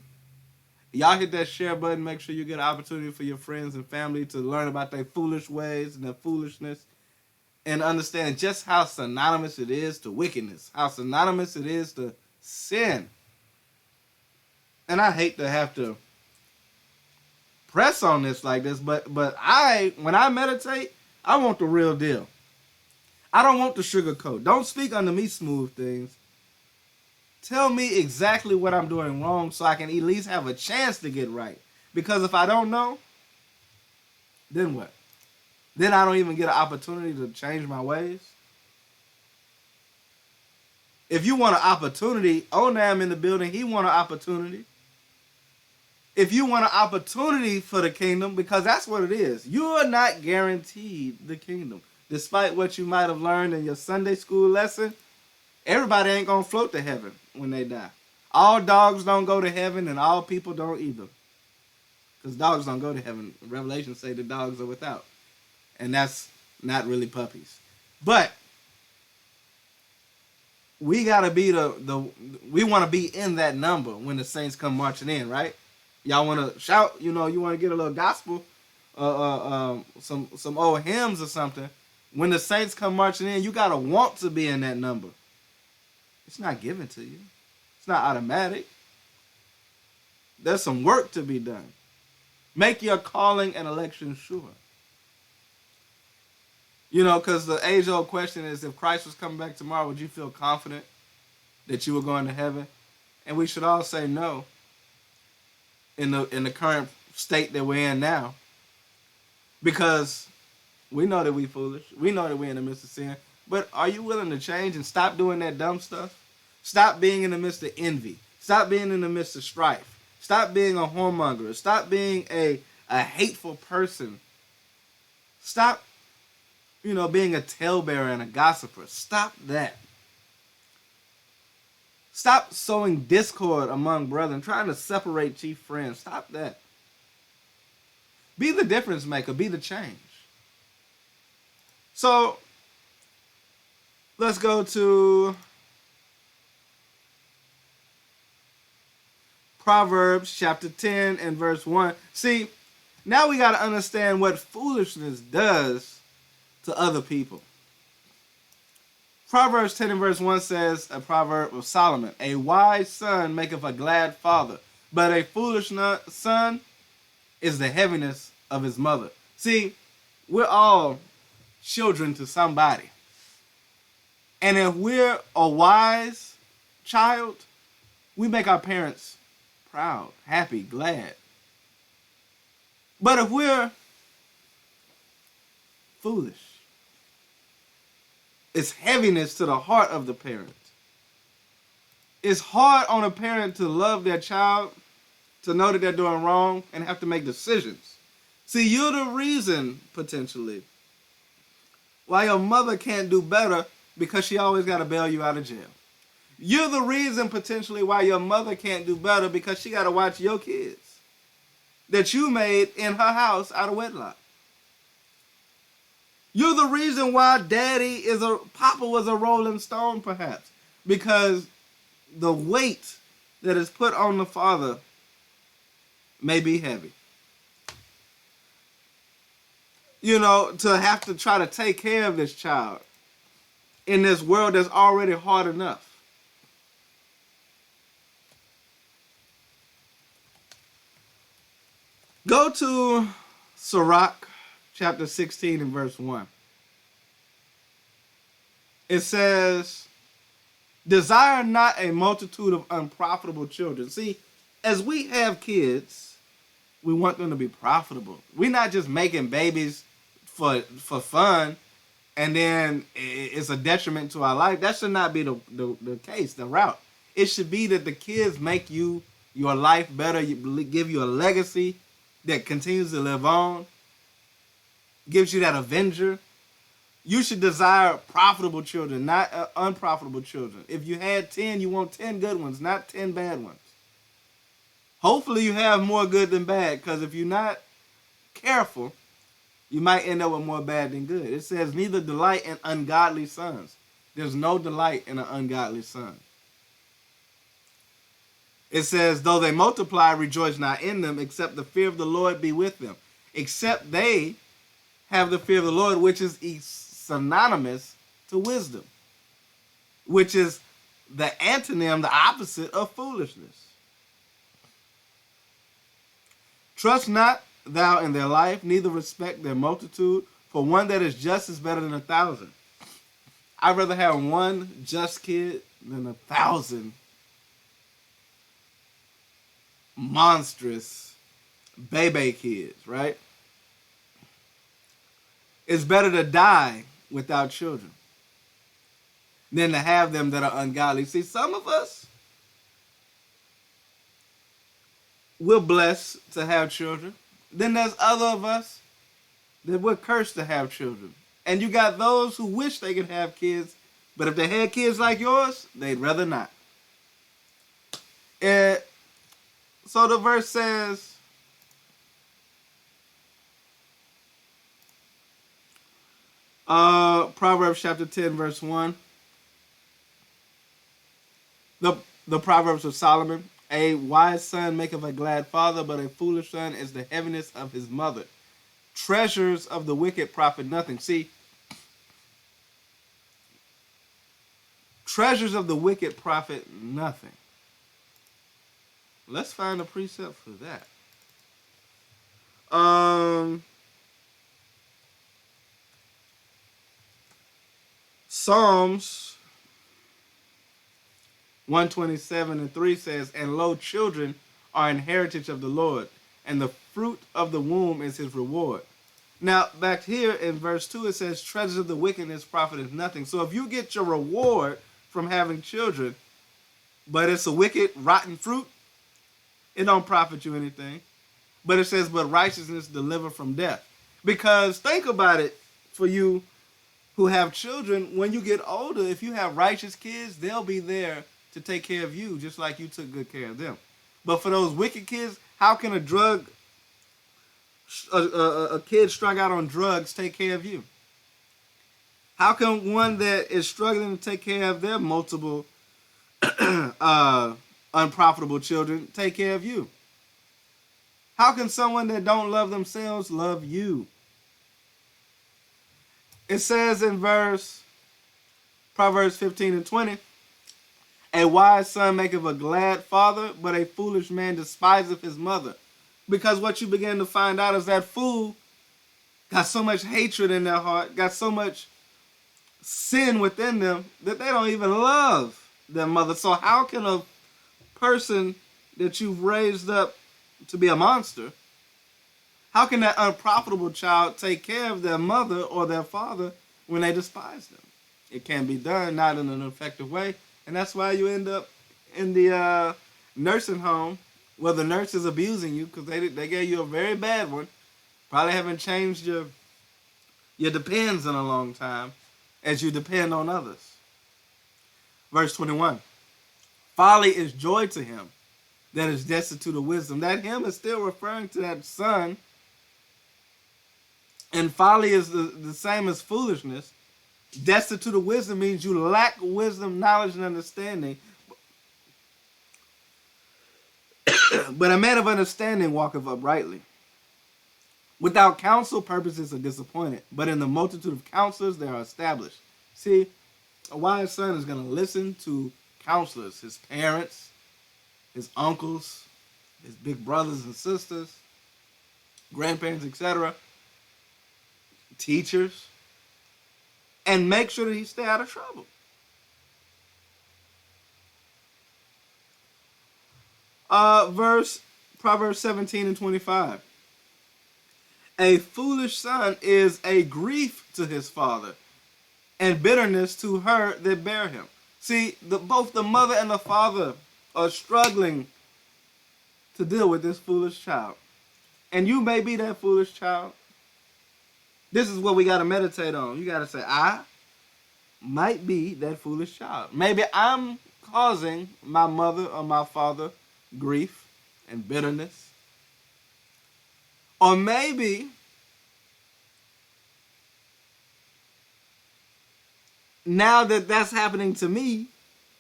Y'all hit that share button. Make sure you get an opportunity for your friends and family to learn about their foolish ways and their foolishness, and understand just how synonymous it is to wickedness, how synonymous it is to sin. And I hate to have to press on this like this, but when I meditate, I want the real deal. I don't want the sugarcoat. Don't speak unto me smooth things. Tell me exactly what I'm doing wrong so I can at least have a chance to get right. Because if I don't know, then what? Then I don't even get an opportunity to change my ways. If you want an opportunity, Onam in the building, he want an opportunity. If you want an opportunity for the kingdom, because that's what it is. You are not guaranteed the kingdom. Despite what you might have learned in your Sunday school lesson, everybody ain't going to float to heaven when they die. All dogs don't go to heaven, and all people don't either. Because dogs don't go to heaven. Revelation say the dogs are without. And that's not really puppies. But we gotta be we want to be in that number when the saints come marching in, right? Y'all want to shout, you want to get a little gospel, some old hymns or something. When the saints come marching in, you gotta want to be in that number. It's not given to you. It's not automatic. There's some work to be done. Make your calling and election sure. Because the age-old question is, if Christ was coming back tomorrow, would you feel confident that you were going to heaven? And we should all say no in the current state that we're in now, because we know that we foolish. We know that we're in the midst of sin. But are you willing to change and stop doing that dumb stuff? Stop being in the midst of envy. Stop being in the midst of strife. Stop being a whoremonger. Stop being a hateful person. Stop, being a talebearer and a gossiper. Stop that. Stop sowing discord among brethren, trying to separate chief friends. Stop that. Be the difference maker. Be the change. So, let's go to Proverbs chapter 10 and verse 1. See, now we got to understand what foolishness does to other people. Proverbs 10 and verse 1 says, a proverb of Solomon, a wise son maketh a glad father, but a foolish son is the heaviness of his mother. See, we're all children to somebody. And if we're a wise child, we make our parents proud, happy, glad. But if we're foolish, it's heaviness to the heart of the parent. It's hard on a parent to love their child, to know that they're doing wrong, and have to make decisions. See, you're the reason, potentially, why your mother can't do better, because she always got to bail you out of jail. You're the reason, potentially, why your mother can't do better, because she got to watch your kids that you made in her house out of wedlock. You're the reason why Papa was a rolling stone, perhaps, because the weight that is put on the father may be heavy. To have to try to take care of this child in this world that's already hard enough. Go to Sirach chapter 16 and verse 1. It says, desire not a multitude of unprofitable children. See, as we have kids, we want them to be profitable. We're not just making babies for fun, and then it's a detriment to our life. That should not be the case, the route. It should be that the kids make your life better, give you a legacy that continues to live on, gives you that avenger. You should desire profitable children, not unprofitable children. If you had 10, you want 10 good ones, not 10 bad ones. Hopefully you have more good than bad, because if you're not careful, you might end up with more bad than good. It says, neither delight in ungodly sons. There's no delight in an ungodly son. It says, though they multiply, rejoice not in them, except the fear of the Lord be with them. Except they have the fear of the Lord, which is synonymous to wisdom, which is the antonym, the opposite of foolishness. Trust not thou in their life, neither respect their multitude, for one that is just is better than 1,000. I'd rather have one just kid than 1,000 monstrous baby kids, right? It's better to die without children than to have them that are ungodly. See, some of us, we're blessed to have children. Then there's other of us that we're cursed to have children. And you got those who wish they could have kids, but if they had kids like yours, they'd rather not. So the verse says, Proverbs chapter 10, verse 1. The Proverbs of Solomon. A wise son maketh a glad father, but a foolish son is the heaviness of his mother. Treasures of the wicked profit nothing. See, treasures of the wicked profit nothing. Let's find a precept for that. Psalms 127:3 says, "And lo, children are an heritage of the Lord, and the fruit of the womb is his reward." Now, back here in verse 2, it says, "Treasures of the wickedness profiteth nothing." So if you get your reward from having children, but it's a wicked, rotten fruit, it don't profit you anything. But it says, "But righteousness deliver from death." Because think about it, for you who have children, when you get older, if you have righteous kids, they'll be there to take care of you, just like you took good care of them. But for those wicked kids, how can a kid strung out on drugs take care of you? How can one that is struggling to take care of their multiple unprofitable children take care of you? How can someone that don't love themselves love you? It says in Proverbs 15:20, "A wise son maketh a glad father, but a foolish man despiseth his mother." Because what you begin to find out is that fool got so much hatred in their heart, got so much sin within them, that they don't even love their mother. So how can a person that you've raised up to be a monster, how can that unprofitable child take care of their mother or their father when they despise them? It can't be done, not in an effective way. And that's why you end up in the nursing home where the nurse is abusing you because they gave you a very bad one. Probably haven't changed your depends in a long time as you depend on others. Verse 21, "Folly is joy to him that is destitute of wisdom." That him is still referring to that son. And folly is the same as foolishness. Destitute of wisdom means you lack wisdom, knowledge, and understanding. But a man of understanding walketh uprightly. Without counsel, purposes are disappointed, but in the multitude of counselors, they are established. See, a wise son is going to listen to counselors, his parents, his uncles, his big brothers and sisters, grandparents, etc., teachers, and make sure that he stay out of trouble. Proverbs 17:25. "A foolish son is a grief to his father, and bitterness to her that bear him." See, both the mother and the father are struggling to deal with this foolish child. And you may be that foolish child. This is what we got to meditate on. You got to say, I might be that foolish child. Maybe I'm causing my mother or my father grief and bitterness. Or maybe now that that's happening to me,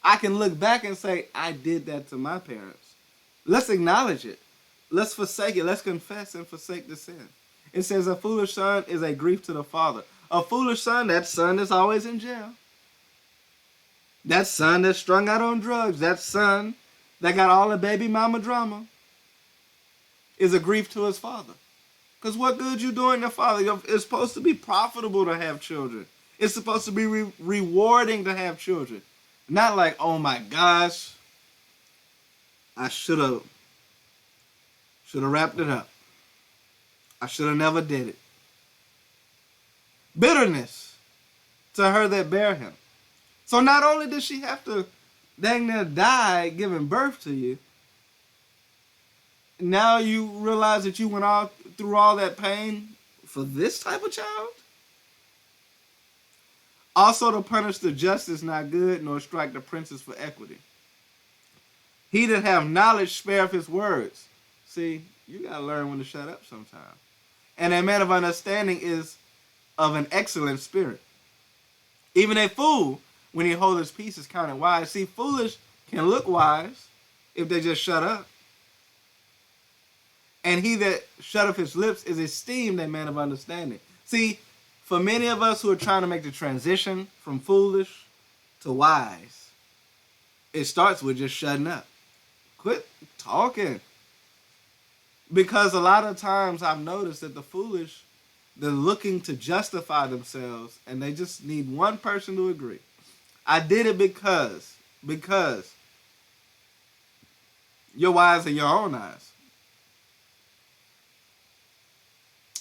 I can look back and say, I did that to my parents. Let's acknowledge it. Let's forsake it. Let's confess and forsake the sin. It says a foolish son is a grief to the father. A foolish son, that son that's always in jail. That son that's strung out on drugs. That son that got all the baby mama drama is a grief to his father. Because what good you doing your father? It's supposed to be profitable to have children. It's supposed to be rewarding to have children. Not like, oh my gosh, I should have wrapped it up. I should have never did it. Bitterness to her that bear him. So not only did she have to dang near die giving birth to you, now you realize that you went through all that pain for this type of child? Also to punish the just is not good, nor strike the princes for equity. He that have knowledge spareth his words. See, you got to learn when to shut up sometimes. And a man of understanding is of an excellent spirit. Even a fool, when he holds his peace, is counted wise. See, foolish can look wise if they just shut up. And he that shutteth his lips is esteemed a man of understanding. See, for many of us who are trying to make the transition from foolish to wise, it starts with just shutting up. Quit talking. Because a lot of times I've noticed that the foolish they're looking to justify themselves, and they just need one person to agree. I did it because you're wise in your own eyes.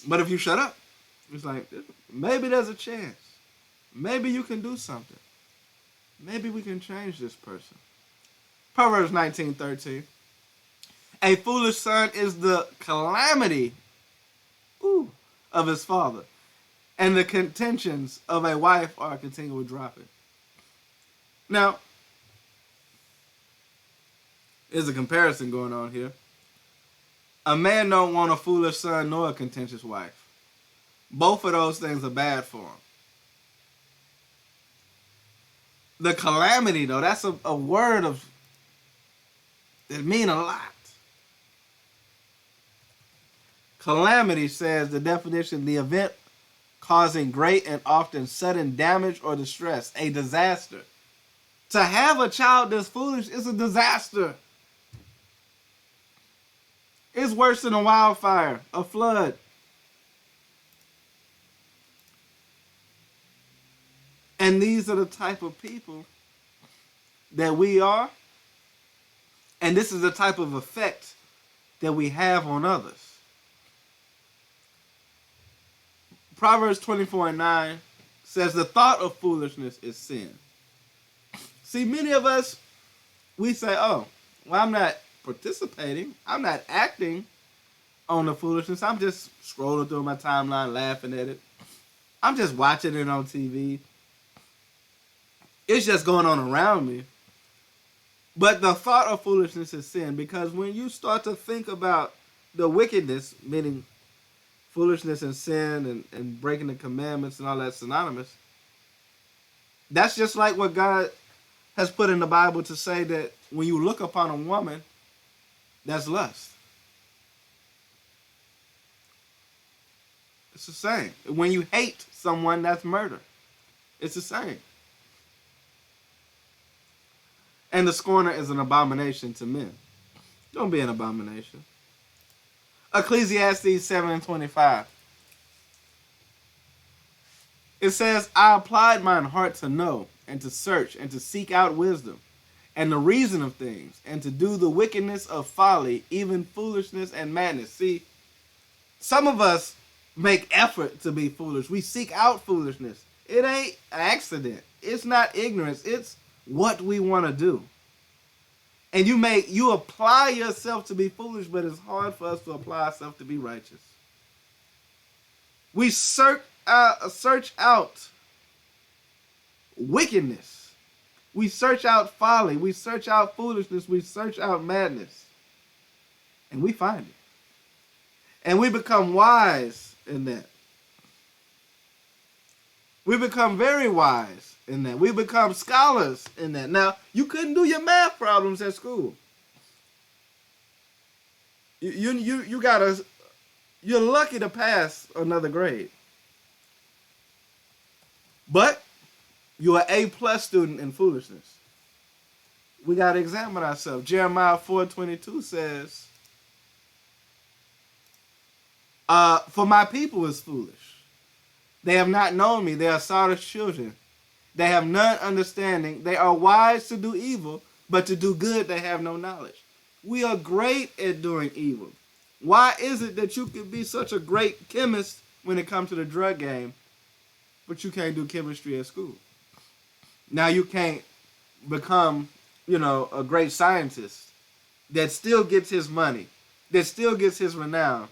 But if you shut up, it's like, maybe there's a chance. Maybe you can do something. Maybe we can change this person. Proverbs 19:13. A foolish son is the calamity of his father, and the contentions of a wife are continual dropping. Now, there's a comparison going on here. A man don't want a foolish son nor a contentious wife. Both of those things are bad for him. The calamity, though, that's a word that mean a lot. Calamity says the definition, the event causing great and often sudden damage or distress, a disaster. To have a child that's foolish is a disaster. It's worse than a wildfire, a flood. And these are the type of people that we are. And this is the type of effect that we have on others. Proverbs 24:9 says the thought of foolishness is sin. See, many of us, we say, oh, well, I'm not participating. I'm not acting on the foolishness. I'm just scrolling through my timeline, laughing at it. I'm just watching it on TV. It's just going on around me. But the thought of foolishness is sin, because when you start to think about the wickedness, meaning foolishness and sin and breaking the commandments and all that synonymous, that's just like what God has put in the Bible to say that when you look upon a woman, that's lust. It's the same. When you hate someone, that's murder. It's the same. And the scorner is an abomination to men. Don't be an abomination. Ecclesiastes 7:25. It says, I applied mine heart to know and to search and to seek out wisdom and the reason of things and to do the wickedness of folly, even foolishness and madness. See, some of us make effort to be foolish. We seek out foolishness. It ain't an accident. It's not ignorance. It's what we want to do. And you apply yourself to be foolish, but it's hard for us to apply ourselves to be righteous. We search out wickedness. We search out folly. We search out foolishness. We search out madness. And we find it. And we become wise in that. We become very wise in that. We become scholars in that. Now, you couldn't do your math problems at school. You're lucky to pass another grade. But you're an A+ student in foolishness. We got to examine ourselves. Jeremiah 4:22 says, for my people is foolish. They have not known me. They are Sodom's children. They have none understanding. They are wise to do evil, but to do good they have no knowledge. We are great at doing evil. Why is it that you can be such a great chemist when it comes to the drug game, but you can't do chemistry at school? Now you can't become, a great scientist that still gets his money, that still gets his renown,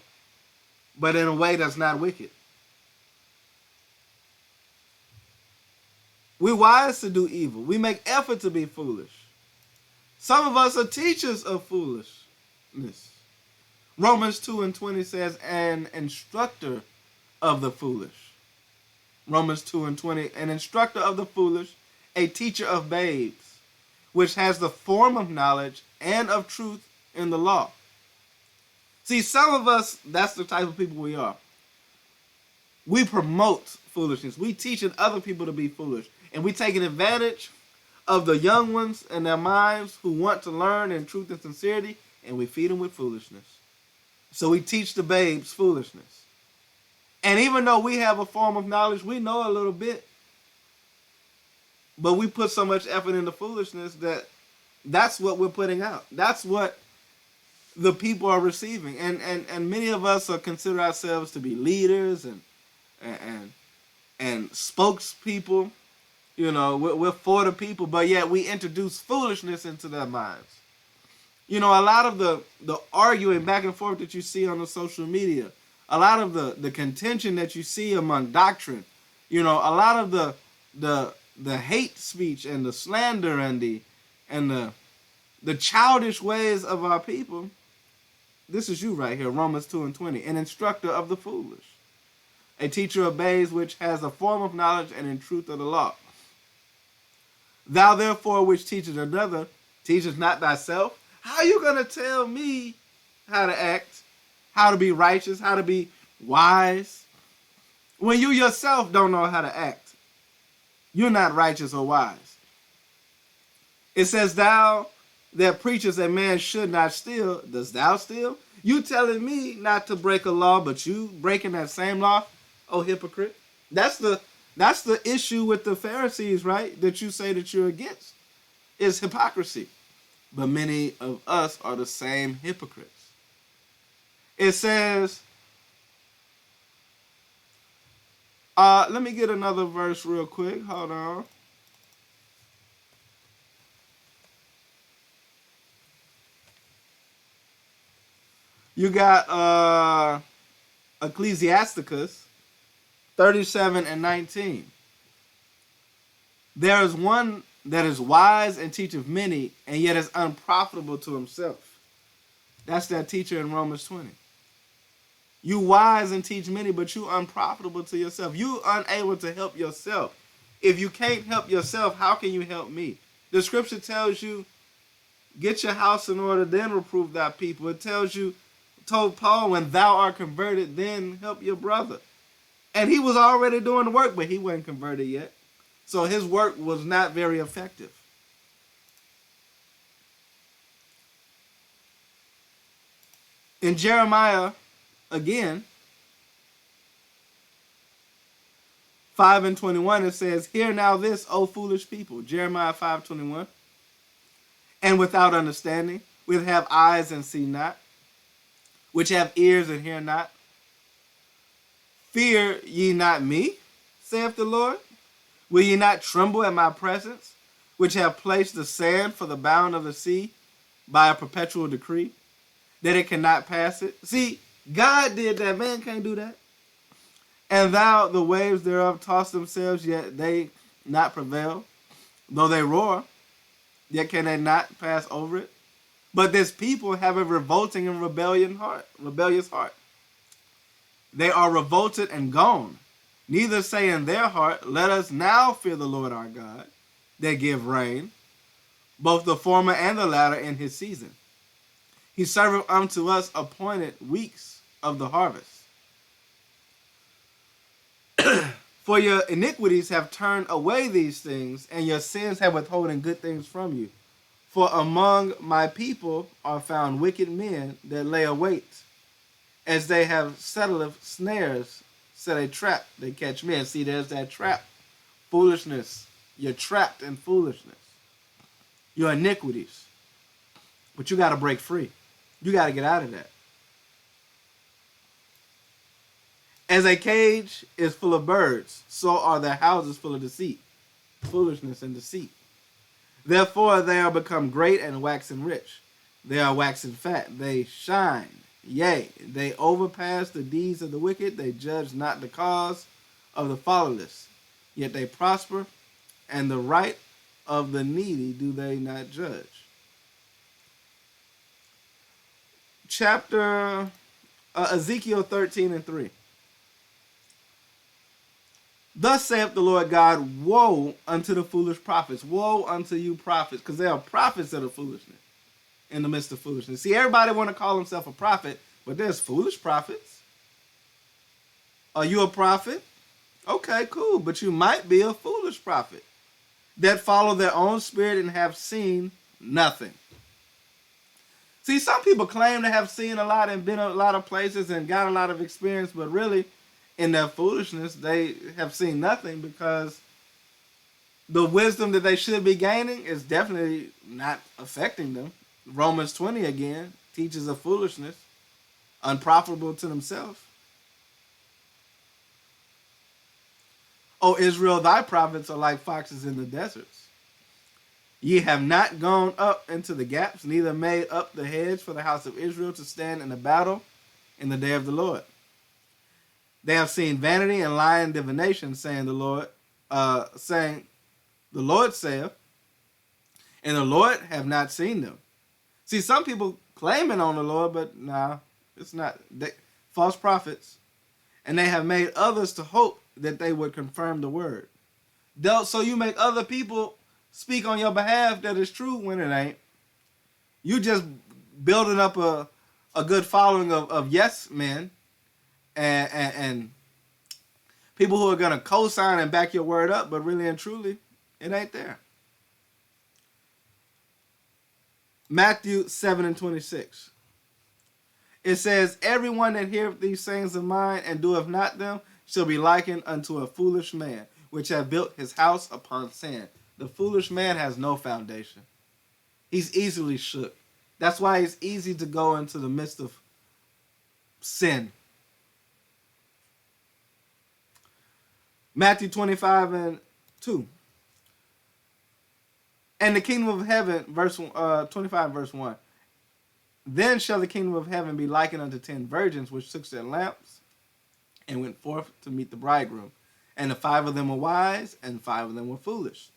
but in a way that's not wicked. We're wise to do evil. We make effort to be foolish. Some of us are teachers of foolishness. Romans 2:20 says, an instructor of the foolish. Romans 2:20, an instructor of the foolish, a teacher of babes, which has the form of knowledge and of truth in the law. See, some of us, that's the type of people we are. We promote foolishness. We teaching other people to be foolish. And we taking advantage of the young ones and their minds who want to learn in truth and sincerity, and we feed them with foolishness. So we teach the babes foolishness. And even though we have a form of knowledge, we know a little bit. But we put so much effort into foolishness that that's what we're putting out. That's what the people are receiving. And many of us are consider ourselves to be leaders and spokespeople. You know, we're for the people, but yet we introduce foolishness into their minds. You know, a lot of the arguing back and forth that you see on the social media, a lot of the contention that you see among doctrine, you know, a lot of the hate speech and the slander and the childish ways of our people. This is you right here, Romans 2:20, an instructor of the foolish, a teacher of babes which has a form of knowledge and in truth of the law. Thou therefore which teachest another, teachest not thyself. How are you going to tell me how to act, how to be righteous, how to be wise, when you yourself don't know how to act? You're not righteous or wise. It says, thou that preachest a man should not steal, dost thou steal? You telling me not to break a law, but you breaking that same law? Oh, hypocrite. That's the issue with the Pharisees, right? That you say that you're against, is hypocrisy. But many of us are the same hypocrites. It says, let me get another verse real quick. Hold on. You got Ecclesiasticus 37:19. There is one that is wise and teacheth many, and yet is unprofitable to himself. That's that teacher in Romans 20. You wise and teach many, but you unprofitable to yourself. You unable to help yourself. If you can't help yourself, how can you help me? The scripture tells you, get your house in order, then reprove thy people. It told Paul, when thou art converted, then help your brother. And he was already doing the work, but he wasn't converted yet. So his work was not very effective. In Jeremiah, again, 5:21, it says, hear now this, O foolish people. Jeremiah 5:21. And without understanding, which have eyes and see not, which have ears and hear not. Fear ye not me, saith the Lord? Will ye not tremble at my presence, which have placed the sand for the bound of the sea by a perpetual decree, that it cannot pass it? See, God did that. Man can't do that. And thou, the waves thereof, toss themselves, yet they not prevail. Though they roar, yet can they not pass over it. But this people have a revolting and rebellious heart. They are revolted and gone. Neither say in their heart, let us now fear the Lord our God, that give rain, both the former and the latter in his season. He serveth unto us appointed weeks of the harvest. For your iniquities have turned away these things, and your sins have withholden good things from you. For among my people are found wicked men that lay await, as they have settled snares, set a trap, they catch men. See, there's that trap. Foolishness. You're trapped in foolishness. Your iniquities. But you got to break free. You got to get out of that. As a cage is full of birds, so are their houses full of deceit, foolishness and deceit. Therefore they are become great and waxen rich. They are waxen fat. They shine. Yea, they overpass the deeds of the wicked. They judge not the cause of the fatherless. Yet they prosper, and the right of the needy do they not judge. Chapter Ezekiel 13:3. Thus saith the Lord God, woe unto the foolish prophets. Woe unto you prophets, because they are prophets of the foolishness, in the midst of foolishness. See, everybody want to call himself a prophet, but there's foolish prophets. Are you a prophet? Okay, cool, but you might be a foolish prophet that follow their own spirit and have seen nothing. See, some people claim to have seen a lot and been a lot of places and got a lot of experience, but really, in their foolishness, they have seen nothing because the wisdom that they should be gaining is definitely not affecting them. Romans 20 again teaches of foolishness, unprofitable to themselves. O Israel, thy prophets are like foxes in the deserts. Ye have not gone up into the gaps, neither made up the hedge for the house of Israel to stand in the battle in the day of the Lord. They have seen vanity and lying divination, saying the Lord saith, and the Lord have not seen them. See, some people claiming on the Lord, but nah, it's not. False prophets, and they have made others to hope that they would confirm the word. So you make other people speak on your behalf that is true when it ain't. You just building up a good following of yes men and people who are going to co-sign and back your word up, but really and truly, it ain't there. Matthew 7:26. It says, everyone that heareth these sayings of mine and doeth not them shall be likened unto a foolish man, which hath built his house upon sand. The foolish man has no foundation. He's easily shook. That's why it's easy to go into the midst of sin. Matthew 25:2. And the kingdom of heaven, verse 25, verse 1. Then shall the kingdom of heaven be likened unto 10 virgins, which took their lamps and went forth to meet the bridegroom. And the 5 of them were wise, and 5 of them were foolish.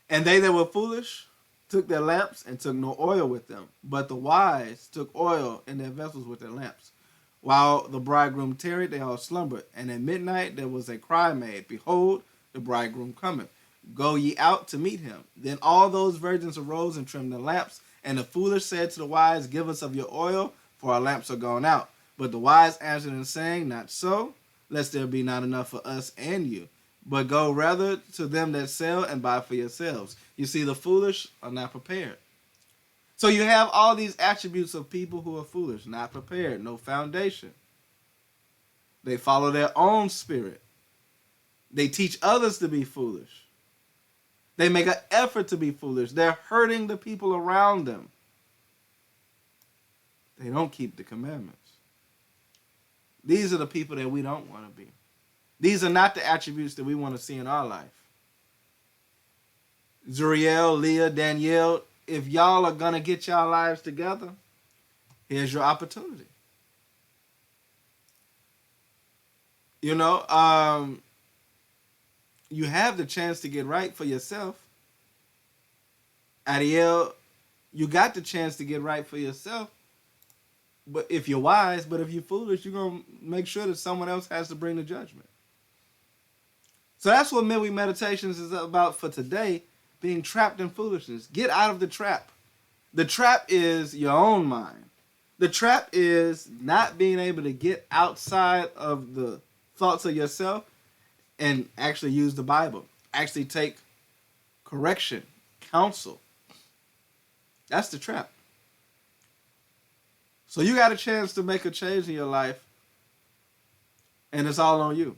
And they that were foolish took their lamps and took no oil with them. But the wise took oil in their vessels with their lamps. While the bridegroom tarried, they all slumbered. And at midnight there was a cry made, Behold, the bridegroom cometh. Go ye out to meet him. Then all those virgins arose and trimmed their lamps. And the foolish said to the wise, Give us of your oil, for our lamps are gone out. But the wise answered and saying, Not so, lest there be not enough for us and you. But go rather to them that sell and buy for yourselves. You see, the foolish are not prepared. So you have all these attributes of people who are foolish, not prepared, no foundation. They follow their own spirit. They teach others to be foolish. They make an effort to be foolish. They're hurting the people around them. They don't keep the commandments. These are the people that we don't want to be. These are not the attributes that we want to see in our life. Zuriel, Leah, Danielle, if y'all are going to get y'all lives together, here's your opportunity. You know, you have the chance to get right for yourself. Ariel, you got the chance to get right for yourself. But if you're wise, but if you're foolish, you're going to make sure that someone else has to bring the judgment. So that's what Midweek Meditations is about for today, being trapped in foolishness. Get out of the trap. The trap is your own mind. The trap is not being able to get outside of the thoughts of yourself and actually use the Bible. Actually take correction, counsel. That's the trap. So you got a chance to make a change in your life, and it's all on you.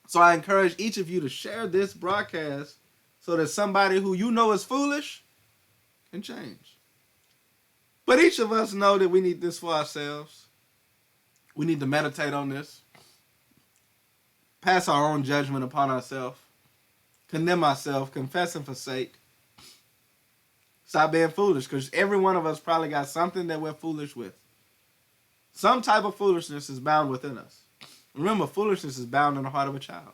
So I encourage each of you to share this broadcast so that somebody who you know is foolish can change. But each of us know that we need this for ourselves. We need to meditate on this. Pass our own judgment upon ourselves. Condemn ourselves. Confess and forsake. Stop being foolish, because every one of us probably got something that we're foolish with. Some type of foolishness is bound within us. Remember, foolishness is bound in the heart of a child.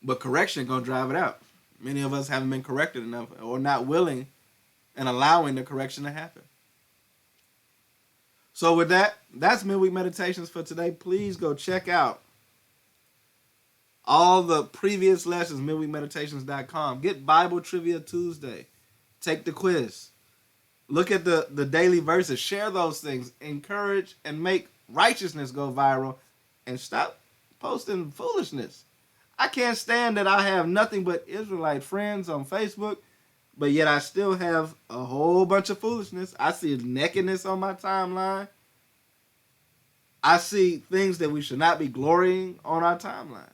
But correction going to drive it out. Many of us haven't been corrected enough or not willing and allowing the correction to happen. So with that, that's Midweek Meditations for today. Please go check out all the previous lessons, midweekmeditations.com. Get Bible Trivia Tuesday. Take the quiz. Look at the daily verses. Share those things. Encourage and make righteousness go viral. And stop posting foolishness. I can't stand that I have nothing but Israelite friends on Facebook, but yet I still have a whole bunch of foolishness. I see nakedness on my timeline. I see things that we should not be glorying on our timeline.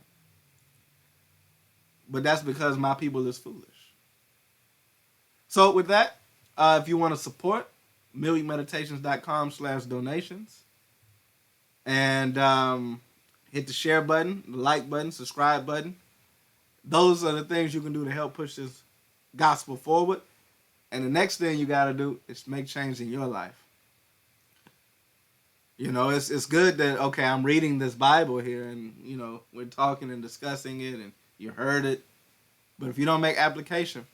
But that's because my people is foolish. So with that, if you want to support, midweekmeditations.com/donations. And hit the share button, the like button, subscribe button. Those are the things you can do to help push this gospel forward. And the next thing you got to do is make change in your life. You know, it's good that, okay, I'm reading this Bible here and, you know, we're talking and discussing it and you heard it. But if you don't make application,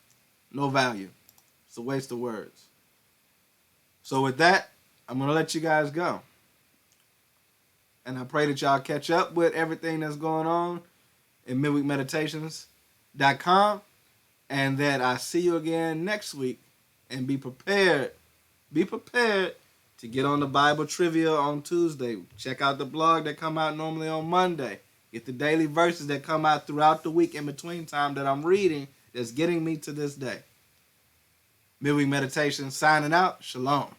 no value. It's a waste of words. So with that, I'm going to let you guys go. And I pray that y'all catch up with everything that's going on in midweekmeditations.com. And that I see you again next week. And be prepared. Be prepared to get on the Bible trivia on Tuesday. Check out the blog that come out normally on Monday. Get the daily verses that come out throughout the week in between time that I'm reading that's getting me to this day. Midweek Meditation signing out. Shalom.